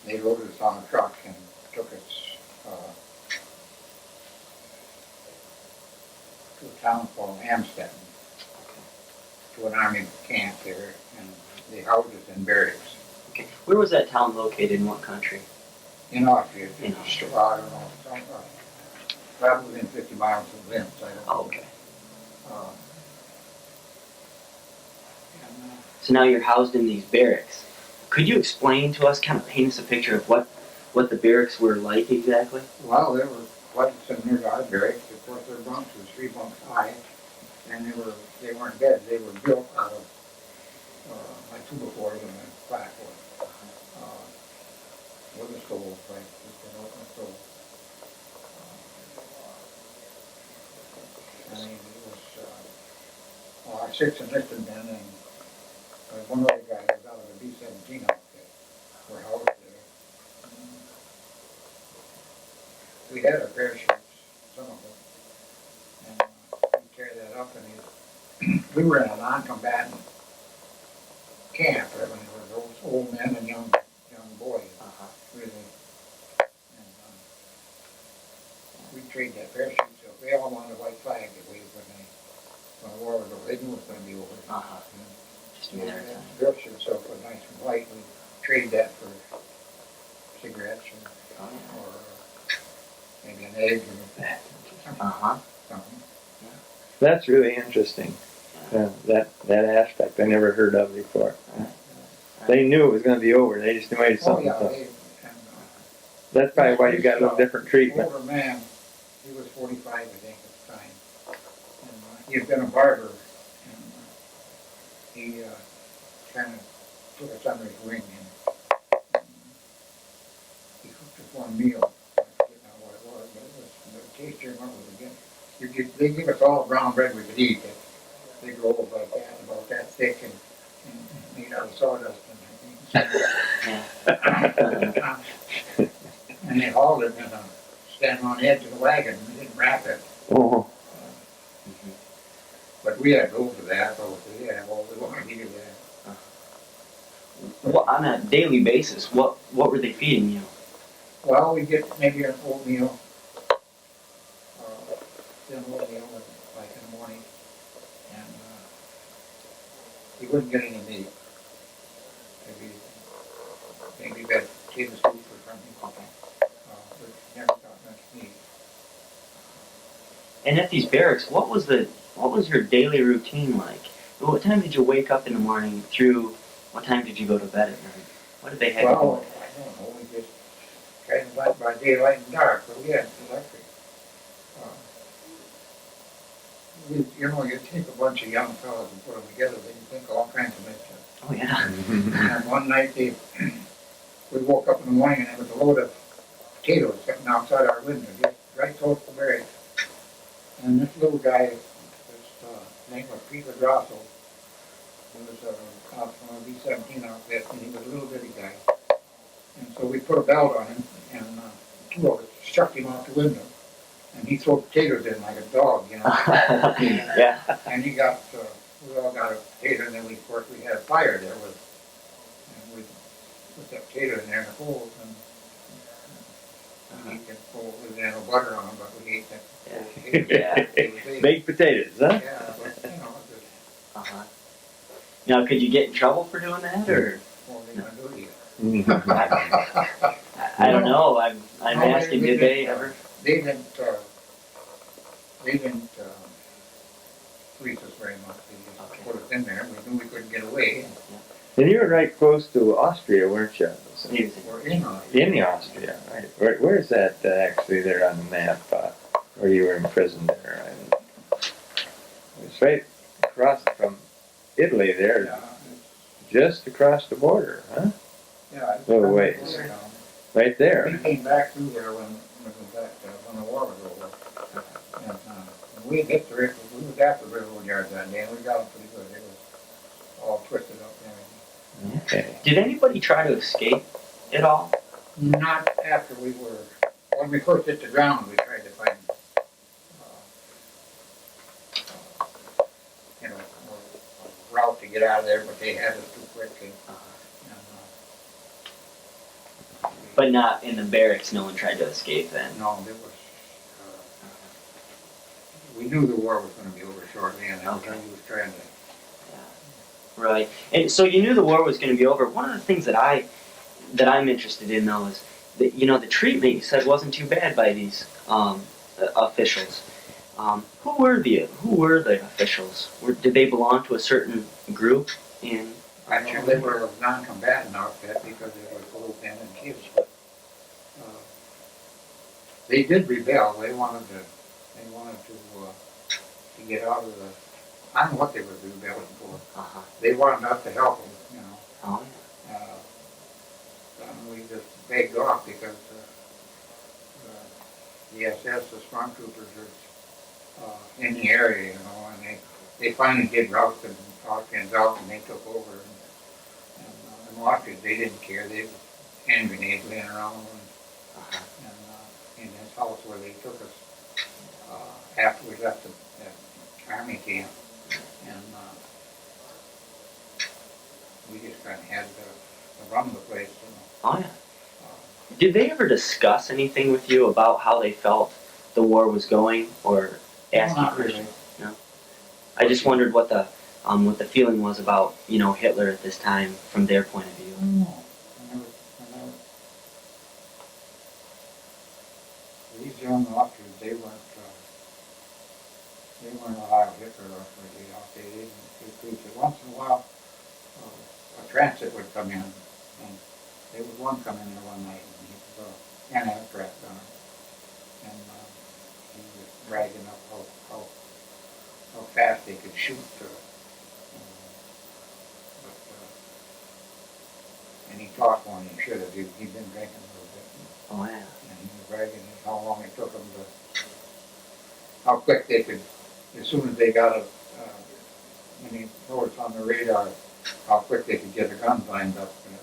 they loaded us on a truck and took us to a town called Amstetten, to an army camp there, and they housed us in barracks. Okay. Where was that town located? In what country? In Austria, In Austria. I don't know, probably within 50 miles of Linz. I don't know. Oh, okay. Uh, So now you're housed in these barracks. Could you explain to us, kind of paint us a picture of what the barracks were like exactly? Well, there were quite similar to our barracks. Of course, their bunks were 3 bunks high, and they weren't beds. They were built out of like 2x4s and a platform with a stove, like just an open stove. I mean, it was our 6 enlisted men and one other guy was out of a B-17 outfit. Were housed there. We had our parachutes, some of them, and we carried that up, and we were in a non-combatant camp. I mean, there was old men and young boys, really. And we traded that parachute, so we all wanted a white flag to wave when the war was over. They knew it was going to be over. Just a matter of time. The parachute itself was nice and white. We traded that for cigarettes or maybe an egg or something. That's really interesting. That aspect I never heard of before. They knew it was going to be over. They just made something. That's probably why you got a little different treatment. Older man, he was 45, I think, at the time. And he had been a barber, and he kind of took us under his wing, and he cooked us one meal. I forget now what it was, but it was the tastier one was again. They give us all brown bread we could eat. They grow like that, about that thick, and made out of sawdust and everything. And they hauled it in a stand on the edge of the wagon. We didn't wrap it. Oh. But we had to go for that. So we had all we wanted to do that. Well, on a daily basis, what were they feeding you? Well, we get maybe an oatmeal, then oatmeal like in the morning, and you wouldn't get any meat. Maybe that potato soup or something. But never got much meat. And at these barracks, what was your daily routine like? What time did you wake up in the morning through what time did you go to bed at night? What did they have you Well, do? I don't know. We just kind of went by daylight and dark, but we had electric. You take a bunch of young fellows and put them together, they can think all kinds of mischief. Oh yeah. And one night we woke up in the morning and there was a load of potatoes sitting outside our window, just right close to the barracks. And this little guy, his name was Peter Grosso, he was out from a B-17 outfit, and he was a little bitty guy. And so we put a belt on him, and 2 of us shoved him out the window. And he threw potatoes in like a dog, you know. Yeah. And he got, we all got a potato, and then of course we had a fire there and we put that potato in there in the coals, and we ate that coal. We didn't have no butter on them, but we ate that. Yeah. Baked potatoes, huh? Yeah, but just, Now, could you get in trouble for doing that, or? what are they gonna do to you? I don't know. I'm asking. Did they ever? They didn't police us very much. They just put us in there. We knew we couldn't get away. And you were right close to Austria, weren't you? We're in Austria. In Austria, right. Where's that actually there on the map where you were imprisoned there? It's right across from Italy there, Yeah, just across the border, huh? yeah. Little ways. Right there. We came back through there when the war was over. And we hit the river. We was after the railroad yards that day, and we got them pretty good. It was twisted up and everything. Okay. Did anybody try to escape at all? Not after when we first hit the ground, we tried to find, a route to get out of there, but they had us too quick. And, But not in the barracks, no one tried to escape then? no, there was, we knew the war was gonna be over shortly, and Okay. he was trying to. Right. And so you knew the war was going to be over. One of the things that I'm interested in though is that the treatment you said wasn't too bad by these officials. Who were the officials? Did they belong to a certain group in? I know they were a non-combatant outfit because they were old men and kids, but they did rebel. They wanted to get out of the. I don't know what they were rebelling for. They wanted us to help them, Oh, and we just begged off because the SS, the stormtroopers, are in the area, and they finally did rout the Austrians out, and they took over. And the Austrians, they didn't care. They were hand grenades laying around, and in this house where they took us after we left the army camp, and we just kind of had to run the place. Oh yeah. Did they ever discuss anything with you about how they felt the war was going, or ask you Not questions? really. No. I just wondered what the feeling was about Hitler at this time from their point of view. No. These young officers, they weren't allowed Hitler or they didn't preach it. Once in a while, a transit would come in, and there was one come in there one night, and he was an aircraft gunner, and he was bragging up how fast they could shoot. And he talked more than he should have. He'd been drinking a little bit. Oh yeah. And he was bragging how long it took them how quick they could, as soon as they got it, when he noticed on the radar, how quick they could get a gun lined up in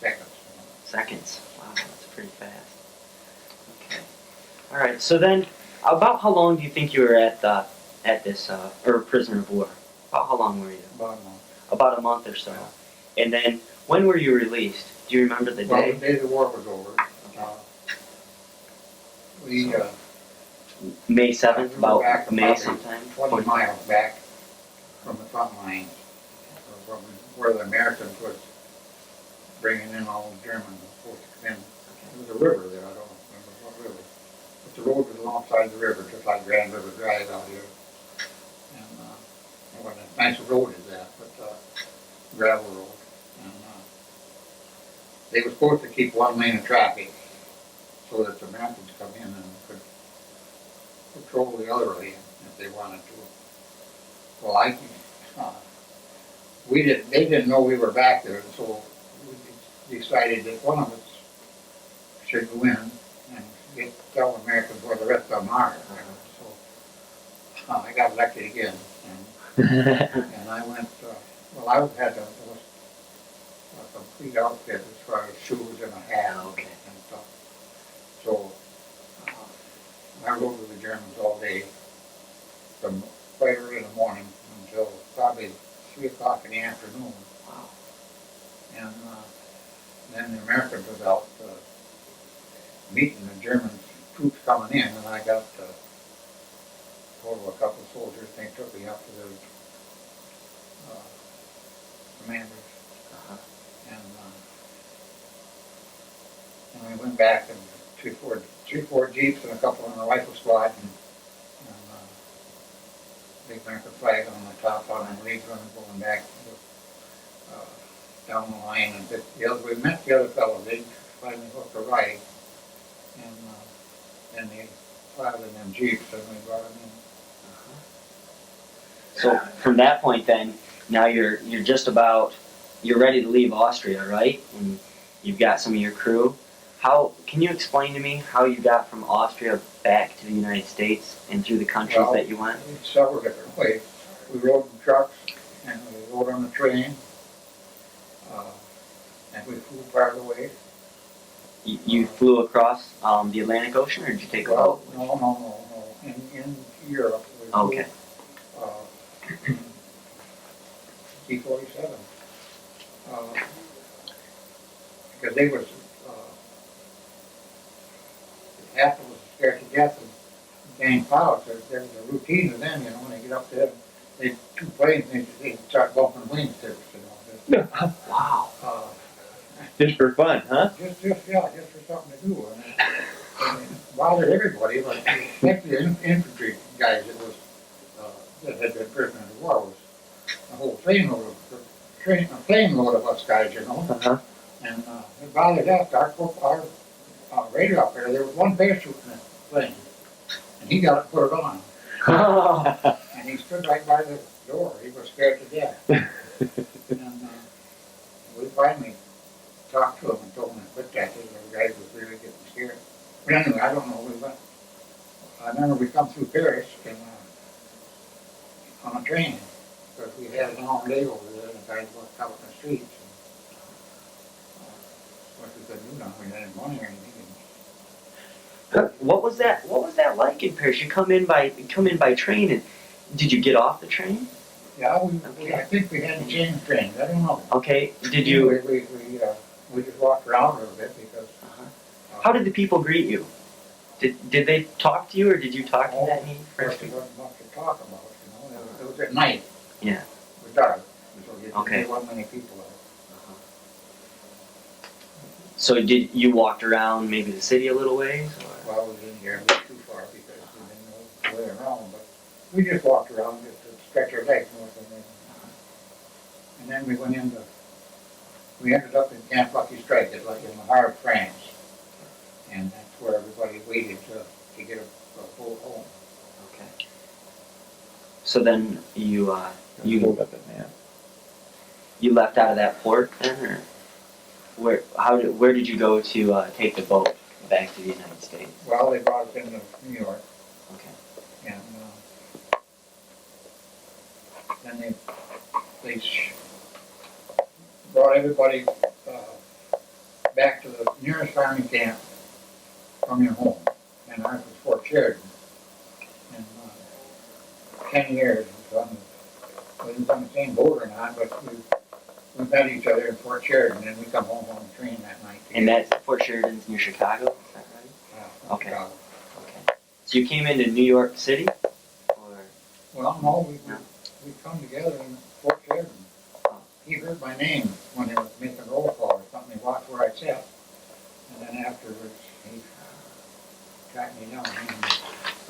seconds. Seconds. Wow, that's pretty fast. Okay. All right. So then, about how long do you think you were at this or prisoner of war? About how long were you? About a month. About a month or so. Yeah. And then, when were you released? Do you remember the Well, day? the day the war was over, we May 7th, we were about back May probably sometime. 20 miles back from the front lines, from where the Americans was bringing in all the Germans forced to come in. There was a river there, I don't remember what river. But the road was alongside the river, just like Grand River Drive out here. And it wasn't as nice a road as that, but gravel road. And they were supposed to keep one lane of traffic so that the Americans come in and could patrol the other lane if they wanted to. Well, they didn't know we were back there, and so we decided that one of us should go in and tell the Americans where the rest of them are. So I got elected again, and I went. I had a complete outfit as far as shoes and a hat and stuff. So I rode with the Germans all day, from quite early in the morning until probably 3 o'clock in the afternoon. Wow. And then the Americans was out meeting the German troops coming in, and I got hold of a couple of soldiers. They took me up to the commanders, and we went back and three, four jeeps and a couple on the rifle squad, and big American flag on the top on the league running going back down the line, and we met the other fellows. They finally hooked a ride, and then they piled in them jeeps and we brought them in. So from that point, then now you're ready to leave Austria, right? And you've got some of your crew. How can you explain to me how you got from Austria back to the United States and through the countries that you went? Several different ways. We rode in trucks, and we rode on the train, we flew part of the way. You flew across the Atlantic Ocean, or did you take a Well, boat? no. In Europe, we flew, Okay. C-47. Because they was, half of us scared to death of dang pilots. There was a routine of them, when they get up there, they two planes, they start bumping wings tips, Wow. Just for fun, huh? Just for something to do. And it bothered everybody, but especially the infantry guys that had been prisoners of war was a whole plane load of us guys, Uh-huh. And it bothered us. Our radio operator, there was one parachute in the plane, and he got it put it on. And he stood right by the door. He was scared to death. And we finally talked to him and told him to quit that. The guy was really getting scared. But anyway, I don't know. I remember we come through Paris and, on a train, because we had an all day over there, and the guys walked out in the streets. What we couldn't do now, we had any money or anything. What was that like in Paris? You come in by train, and did you get off the train? Yeah, Okay. I think we had to change trains. I don't know. Okay. Did you? We just walked around a little bit because. How did the people greet you? Did they talk to you, or did you talk to that There French people? wasn't much to talk about, It was at night. Yeah. It was dark. So Okay. there wasn't many people out. So did you walked around maybe the city a little ways? Or? Well, we didn't get too far because we didn't know the way around, but we just walked around just to stretch our legs more than anything. And then we ended up in Camp Lucky Strike, it's like in the heart of France. And that's where everybody waited to get a boat home. Okay. So then you Hold up it, man. you left out of that port then, or where did you go to take the boat back to the United States? Well, they brought us into New York, Okay. and then they brought everybody back to the nearest army camp from your home, and ours was Fort Sheridan. And 10 years, we was on the same boat or not, but we met each other in Fort Sheridan, and we come home on the train that night. And that Fort Sheridan's near Chicago, is that right? Okay. Chicago. Okay. So you came into New York City, or? Well, no, we come together in Fort Sheridan. He heard my name when they was making roll call or something. He watched where I sat, and then afterwards he tracked me down.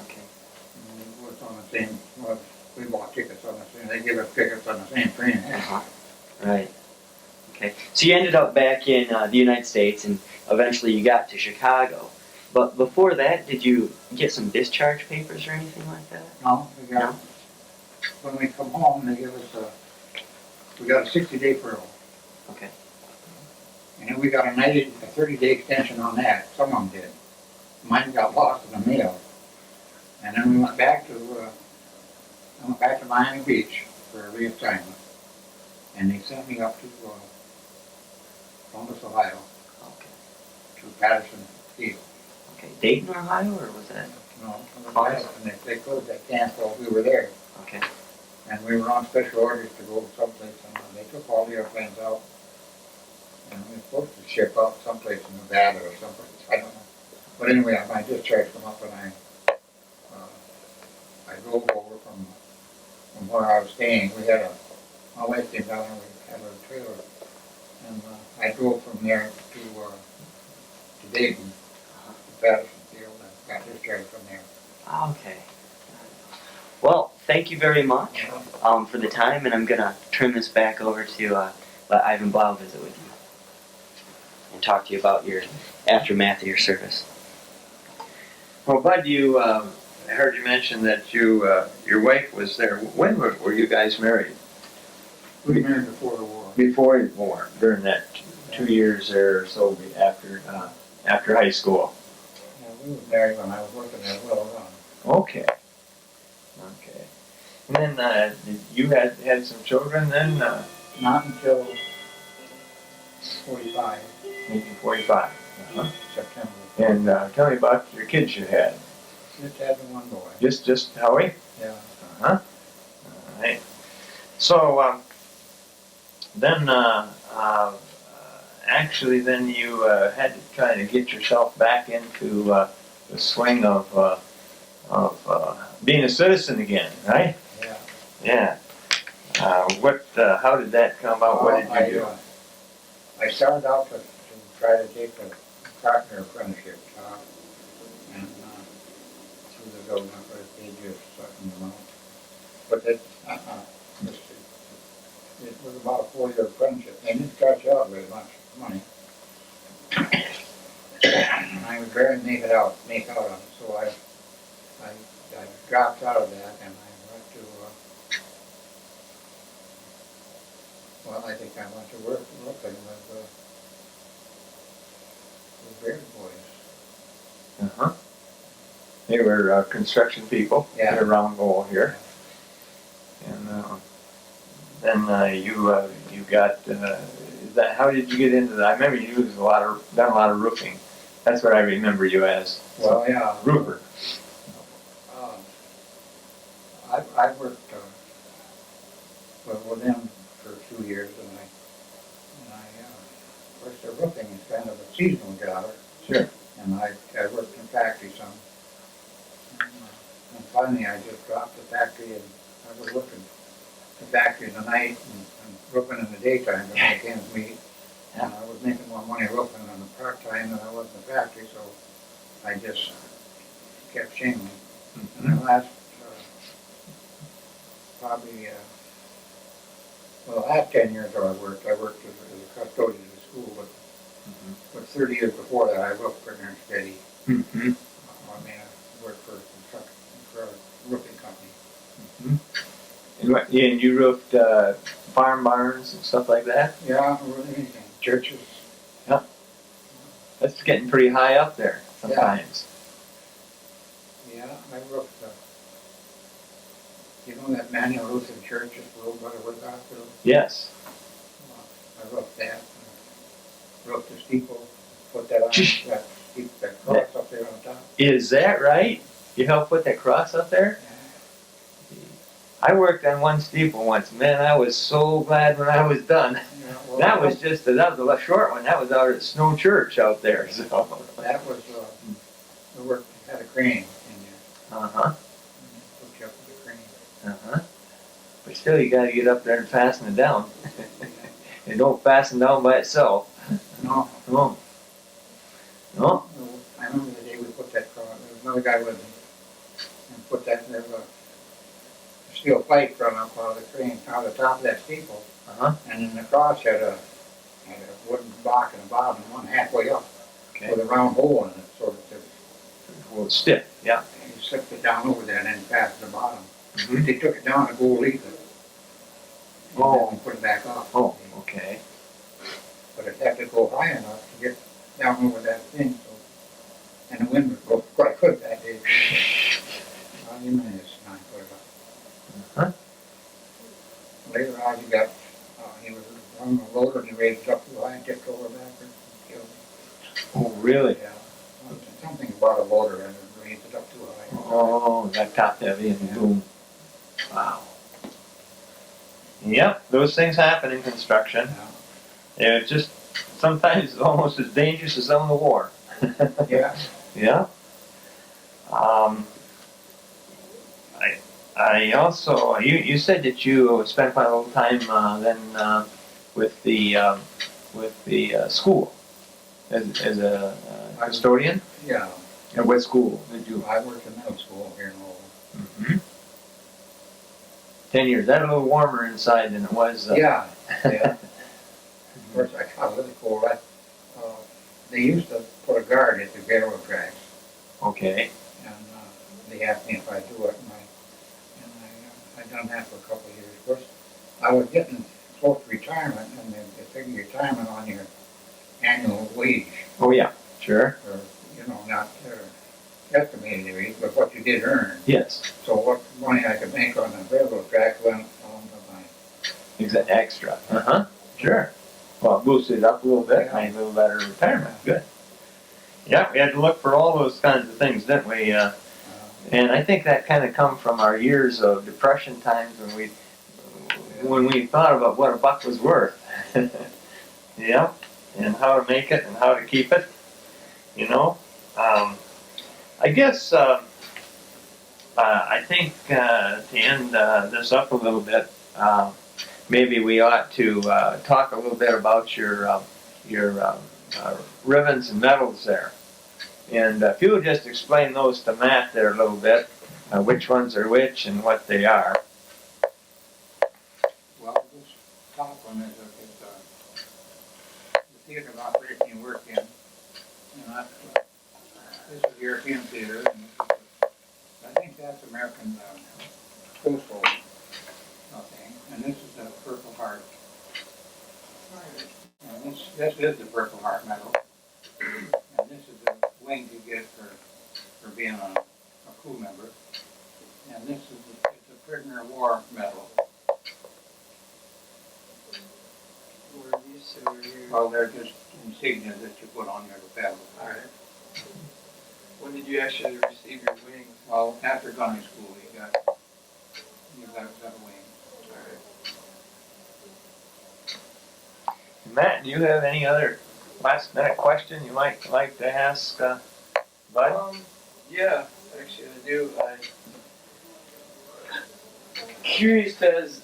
Okay. And we was on the same. Well, we bought tickets on the same. They give us tickets on the same train. Right. Okay. So you ended up back in the United States, and eventually you got to Chicago. But before that, did you get some discharge papers or anything like that? No, when we come home, they give us we got a 60-day furlough. Okay. And then we got a 30-day extension on that. Some of them did. Mine got lost in the mail. And then we went back to Miami Beach for a reassignment. And they sent me up to Columbus, Ohio, Okay. to Patterson Field. Okay. Dayton, Ohio, or was that? No, Columbus? Patterson. They closed that camp while we were there. Okay. And we were on special orders to go someplace, and they took all the airplanes out. And we were supposed to ship out someplace in Nevada or someplace, I don't know. But anyway, my discharge come up, and I drove over from where I was staying. My wife came down and we had a trailer. And I drove from there to Dayton, to Patterson Field, and got discharged from there. Okay. Well, thank you very much for the time, and I'm going to turn this back over to let Ivan Blau visit with you and talk to you about your aftermath of your service. Well, Bud, I heard you mention that your wife was there. When were you guys married? We were married before the war. Before you were born, during that 2 years there or so after high school. Yeah, we were married when I was working at Well Run. Okay. And then you had some children then? Not until 45, 1945. Uh-huh. September. And tell me about your kids you had. Just had the one boy. Just Howie? Yeah. Uh-huh. All right. So then, actually, then you had to try to get yourself back into the swing of being a citizen again, right? Yeah. Yeah. How did that come about? What did you do? I started out to try to take a carpenter apprenticeship job, and through the government, but it paid you a certain amount. But it was about a 4-year apprenticeship. They didn't start you out very much money. And I would barely make out of it. So I dropped out of that and I went to, I think I went to work with Beard Boys. Uh-huh. They were construction people. Yeah. They're around goal here. And then you got that. How did you get into that? I remember you done a lot of roofing. That's what I remember you as. Well, yeah. Roofer. I worked with them for 2 years, and of course, the roofing is kind of a seasonal job. Sure. And I worked in factory some. And finally, I just dropped the factory, and I was working the factory in the night and roofing in the daytime when the weekends meet. And I was making more money roofing on the part-time than I was in the factory, so I just kept shingling. And the last, the last 10 years that I worked as a custodian at the school, but 30 years before that, I roofed pretty darn steady. Mm-hmm. I worked for a roofing company. Mm-hmm. And you roofed farm barns and stuff like that? Yeah, anything. Churches. Yeah. That's getting pretty high up there sometimes. Yeah, I roofed. You know that manual roof in churches, roofed by the wood hospital? Yes. I roofed that. Roofed the steeple. Put that on that cross up there on top. Is that right? You helped put that cross up there? I worked on one steeple once. Man, I was so glad when I was done. Yeah, well, that was a short one. That was out at Snow Church out there. So. That was the work had a crane in there. Uh-huh. Hooked you up with a crane. Uh-huh. But still, you got to get up there and fasten it down. It don't fasten down by itself. No. No. No. I remember the day we put that cross. There was another guy with me, and put that. There was a steel pipe run up out of the crane, out of the top of that steeple. Uh-huh. And then the cross had a wooden block in the bottom, one halfway up, Okay. with a round hole in it, sort of. Well, it's stiff. Yeah. And you slipped it down over there and then fastened the bottom. Mm-hmm. They took it down to go leave it. And Oh. then put it back up. Oh, okay. But it had to go high enough to get down over that thing. So, and the wind was blowing quite good that day. 90 minutes, and I put it up. Uh-huh. Later on, he was running a loader and he raised it up too high and tipped over backwards and killed me. Oh, really? Yeah. Something about a loader and it raised it up too high. Oh, that top heavy and boom. Wow. Yep, those things happen in construction. Yeah. It's just sometimes it's almost as dangerous as some of the war. Yeah. Yeah. I also you said that you spent quite a little time then with the school as a custodian. Yeah. At what school did you? I worked in middle school here in Lowell. Mm-hmm. 10 years. That's a little warmer inside than it was. Yeah. Yeah. Of course, I got really cold. They used to put a guard at the railroad tracks, Okay. and they asked me if I'd do it, and I done that for a couple of years. Of course, I was getting close to retirement, and they figure retirement on your annual wage, Oh yeah. Sure. or not estimated wage, but what you did earn. Yes. So what money I could make on the railroad track went on to my. Extra. Uh huh. Sure. Well, boosted up a little bit, made a little better retirement. Good. Yeah, we had to look for all those kinds of things, didn't we? And I think that kind of come from our years of depression times when we thought about what a buck was worth. Yeah, and how to make it and how to keep it. You know, I guess I think to end this up a little bit, maybe we ought to talk a little bit about your ribbons and medals there. And if you would just explain those to Matt there a little bit, which ones are which and what they are. Well, this top one is the theater of operation you work in. And that's, this is European theater, and I think that's American Coastal thing. And this is the Purple Heart. And this is the Purple Heart medal. And this is the wing you get for being a crew member. And this is it's a prisoner of war medal. What are these two over here? Well, they're just insignias that you put on your lapel. Alright. When did you actually receive your wings? Well, after gunnery school, you got a wing. Alright. Matt, do you have any other last minute question you might like to ask Bud? Yeah, actually I do. I'm curious as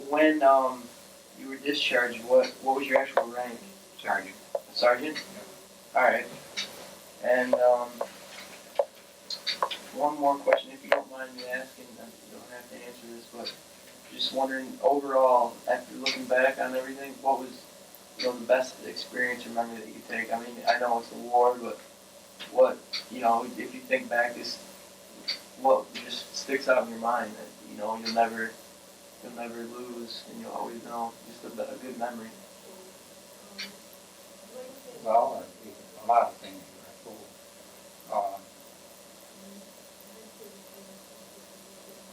when you were discharged, what was your actual rank? Sergeant. Sergeant? Alright. And one more question, if you don't mind me asking, you don't have to answer this, but just wondering, overall, after looking back on everything, what was, the best experience or memory that you could take? I mean, I know it's a war, but what, if you think back, what just sticks out in your mind that, you'll never lose, and you'll always know, just a good memory? Well, a lot of things.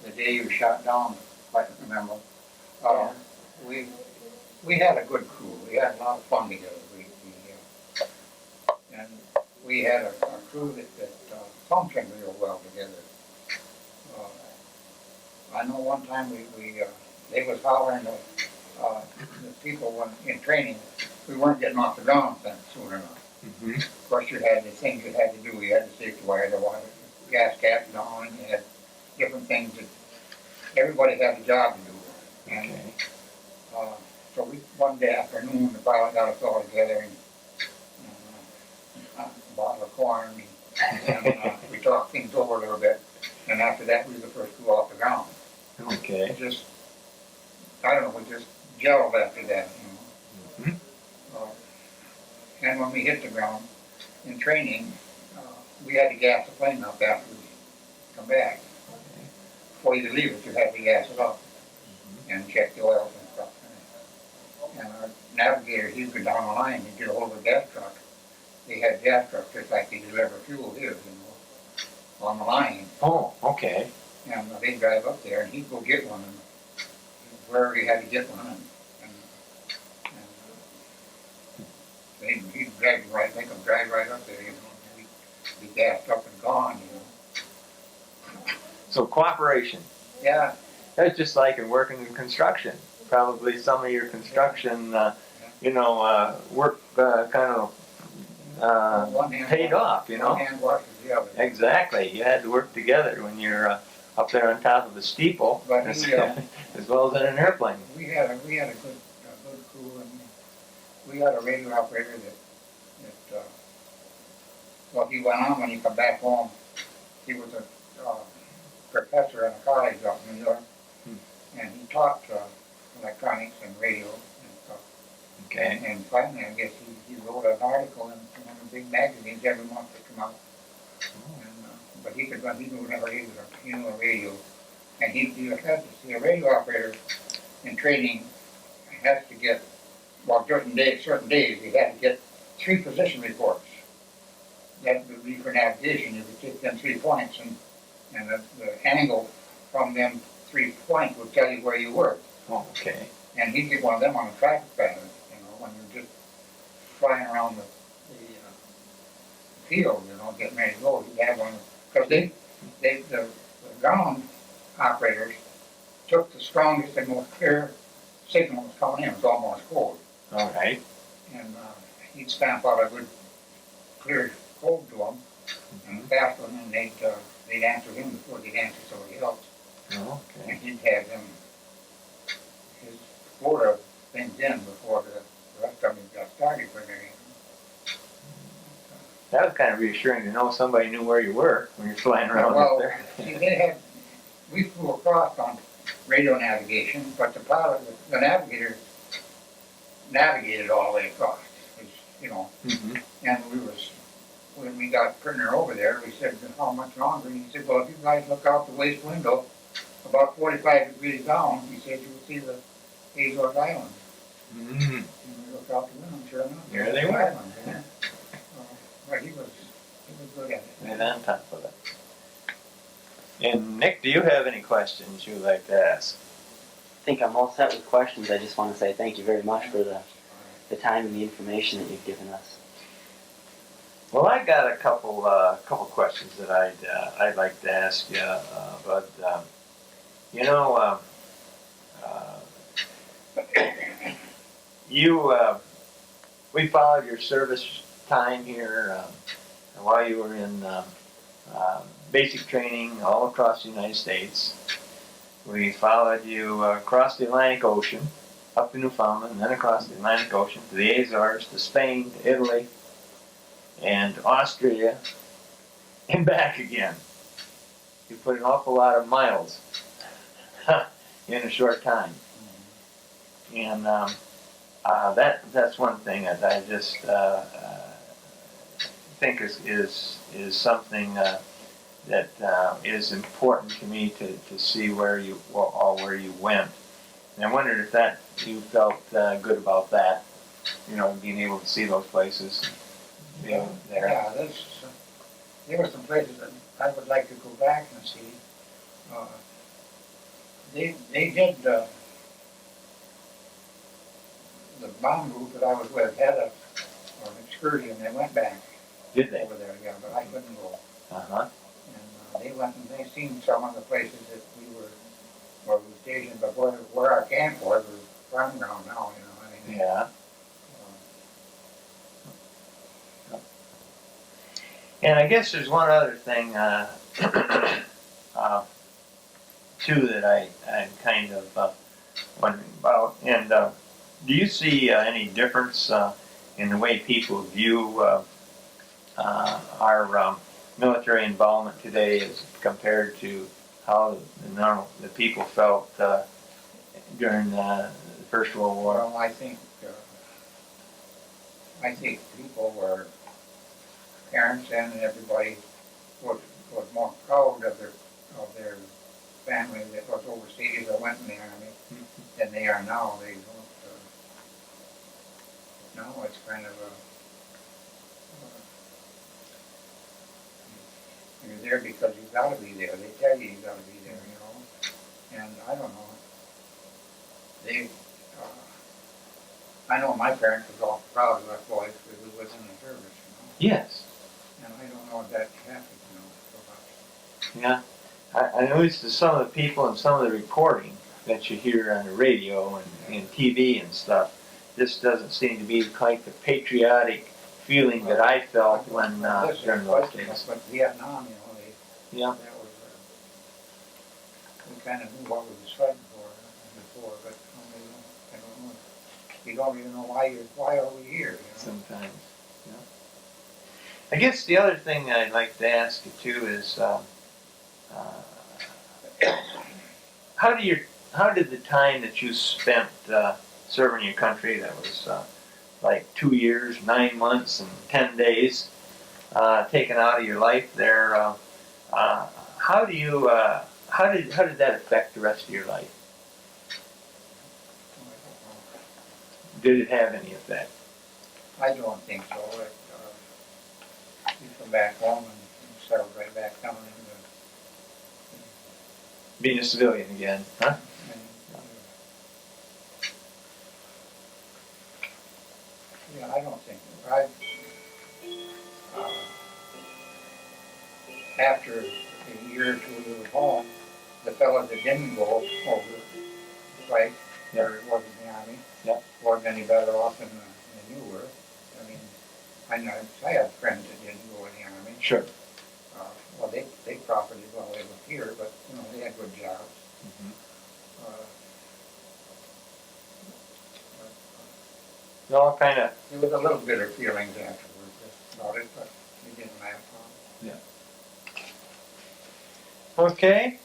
The day you were shot down, I remember. Yeah. We had a good crew. We had a lot of fun together. And we had a crew that functioned real well together. I know one time they was hollering the people when in training, we weren't getting off the ground soon enough. Mm-hmm. Of course, you had the things you had to do. You had the safety wire, the water, gas cap down, and you had different things that everybody had a job to do. And, Okay. so one day afternoon, the pilot got us all together and a bottle of corn, and we talked things over a little bit. And after that, we were the first crew off the ground. Okay. It just, I don't know, we just gelled after that. Mm-hmm. And when we hit the ground in training, we had to gas the plane up after we come back. Before you could leave it, you had to gas it up and check the oils and stuff. And our navigator, he'd go down the line, he'd get a hold of a gas truck. They had gas trucks just like they deliver fuel here, on the line. Oh, okay. And they'd drive up there and he'd go get one, and wherever he had to get one. He'd drag you right, make them drag right up there, He'd be gassed up and gone, So cooperation. Yeah. That's just like in working in construction. Probably some of your construction, work kind of One hand paid off, One hand washes the other. Exactly. You had to work together when you're up there on top of a steeple, But as, he, as well as in an airplane. We had a good crew, and we had a radio operator that well, he went on when he come back home. He was a professor in a college out in New York, and he taught electronics and radio and stuff. Okay. And finally, I guess he wrote an article in one of the big magazines every month that come out. And, but he knew a radio, and he had to see a radio operator in training has to get, well, certain days he had to get 3 position reports. That would be for navigation. You would take them 3 points, and the angle from them 3 points would tell you where you were. Oh, okay. And he'd get one of them on a traffic pattern, when flying around the field, getting ready to go. He had one, because the ground operators took the strongest and most clear signals coming in. It was almost cold. All right. And he'd stamp out a good clear code to them, and fast one, and they'd answer him before they'd answer somebody else. Oh, And okay. he'd have him, his quota things in before the rest of them got started when they. That was kind of reassuring to know somebody knew where you were when you're flying around Well, up there. see, we flew across on radio navigation, but the pilot, the navigator, navigated all the way across. Mm-hmm. And when we got Prisoner over there, we said, how much longer? And he said, well, if you guys look out the waist window, about 45 degrees down, he said, you'll see the Azores Islands. Mm-hmm. And we looked out the window, sure enough. There they were. Islands, yeah. But he was good at it. And on top of it. And Nick, do you have any questions you'd like to ask? I think I'm all set with questions. I just want to say thank you very much for the time and the information that you've given us. Well, I got a couple questions that I'd like to ask you, but we followed your service time here while you were in basic training all across the United States. We followed you across the Atlantic Ocean, up to Newfoundland, and then across the Atlantic Ocean to the Azores, to Spain, to Italy, and Austria, and back again. You put an awful lot of miles in a short time. And that's one thing that I just think is something that is important to me to see where you went. And I wondered if that you felt good about that, being able to see those places. Being there. Yeah, there were some places that I would like to go back and see. They did the bomb group that I was with had an excursion. They went back Did they? over there, yeah, but I couldn't go. Uh-huh. And they went and they seen some of the places that where we were stationed, but where our camp was farm ground now, I mean. Yeah. And I guess there's one other thing, too, that I'm kind of wondering about. And do you see any difference in the way people view our military involvement today as compared to how the people felt during the First World War? Well, I think people were, parents and everybody was more proud of their family that was overseas or went in the army than they are now. They don't. Now it's kind of you're there because you've got to be there. They tell you got to be there, And I don't know. I know my parents was all proud of us boys because we was in the service, Yes. And I don't know if that happened, so much. Yeah. I noticed that some of the people and some of the reporting that you hear on the radio and TV and stuff, this doesn't seem to be quite the patriotic feeling that I felt when during those days. But Vietnam, Yeah. that was, we kind of knew what we was fighting for before, but I don't know. You don't even know why are we here, Sometimes. Yeah. I guess the other thing I'd like to ask you too is, how did the time that you spent serving your country, that was like 2 years, 9 months, and 10 days, taken out of your life there, how did that affect the rest of your life? Did it have any effect? I don't think so. You come back home and settle right back down into Being a civilian again, huh? yeah, I don't think After a year or two we were home, the fellow that didn't go over the place, or was in the Army, wasn't any better off than you were. I mean, I had friends that didn't go in the Army. Sure. Well, they profited while they were here, but, you know, they had good jobs. Mm-hmm. But, No, kind of. there was a little bitter feelings afterwards about it, but we didn't laugh on it. Okay.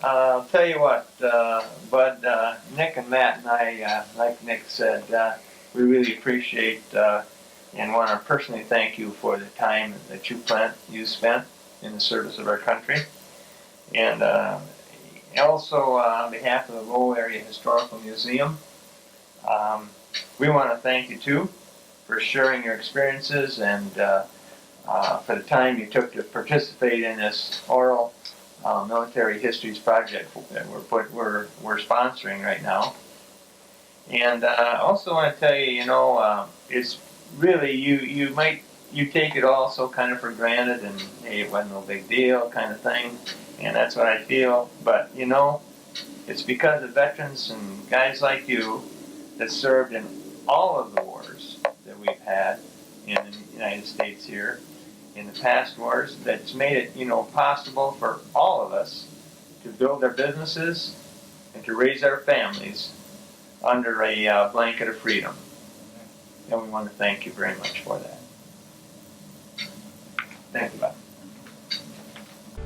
I'll tell you what, Bud, Nick and Matt and I, like Nick said, we really appreciate and want to personally thank you for the time that you spent in the service of our country. And also on behalf of the Lowell Area Historical Museum, we want to thank you too for sharing your experiences and for the time you took to participate in this oral military histories project that we're sponsoring right now. And I also want to tell you, you know, it's really you take it all so kind of for granted, and hey, it wasn't no big deal kind of thing, and that's what I feel. But you know, it's because of veterans and guys like you that served in all of the wars that we've had in the United States here, in the past wars, that's made it, you know, possible for all of us to build our businesses and to raise our families under a blanket of freedom. And we want to thank you very much for that. Thank you, Bob.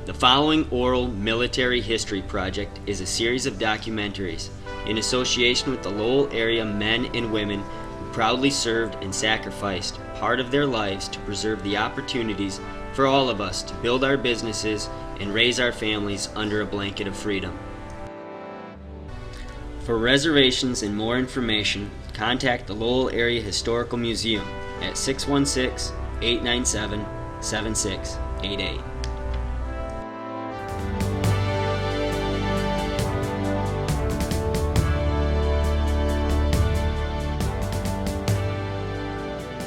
The following oral military history project is a series of documentaries in association with the Lowell area men and women who proudly served and sacrificed part of their lives to preserve the opportunities for all of us to build our businesses and raise our families under a blanket of freedom. For reservations and more information, contact the Lowell Area Historical Museum at 616-897-7688.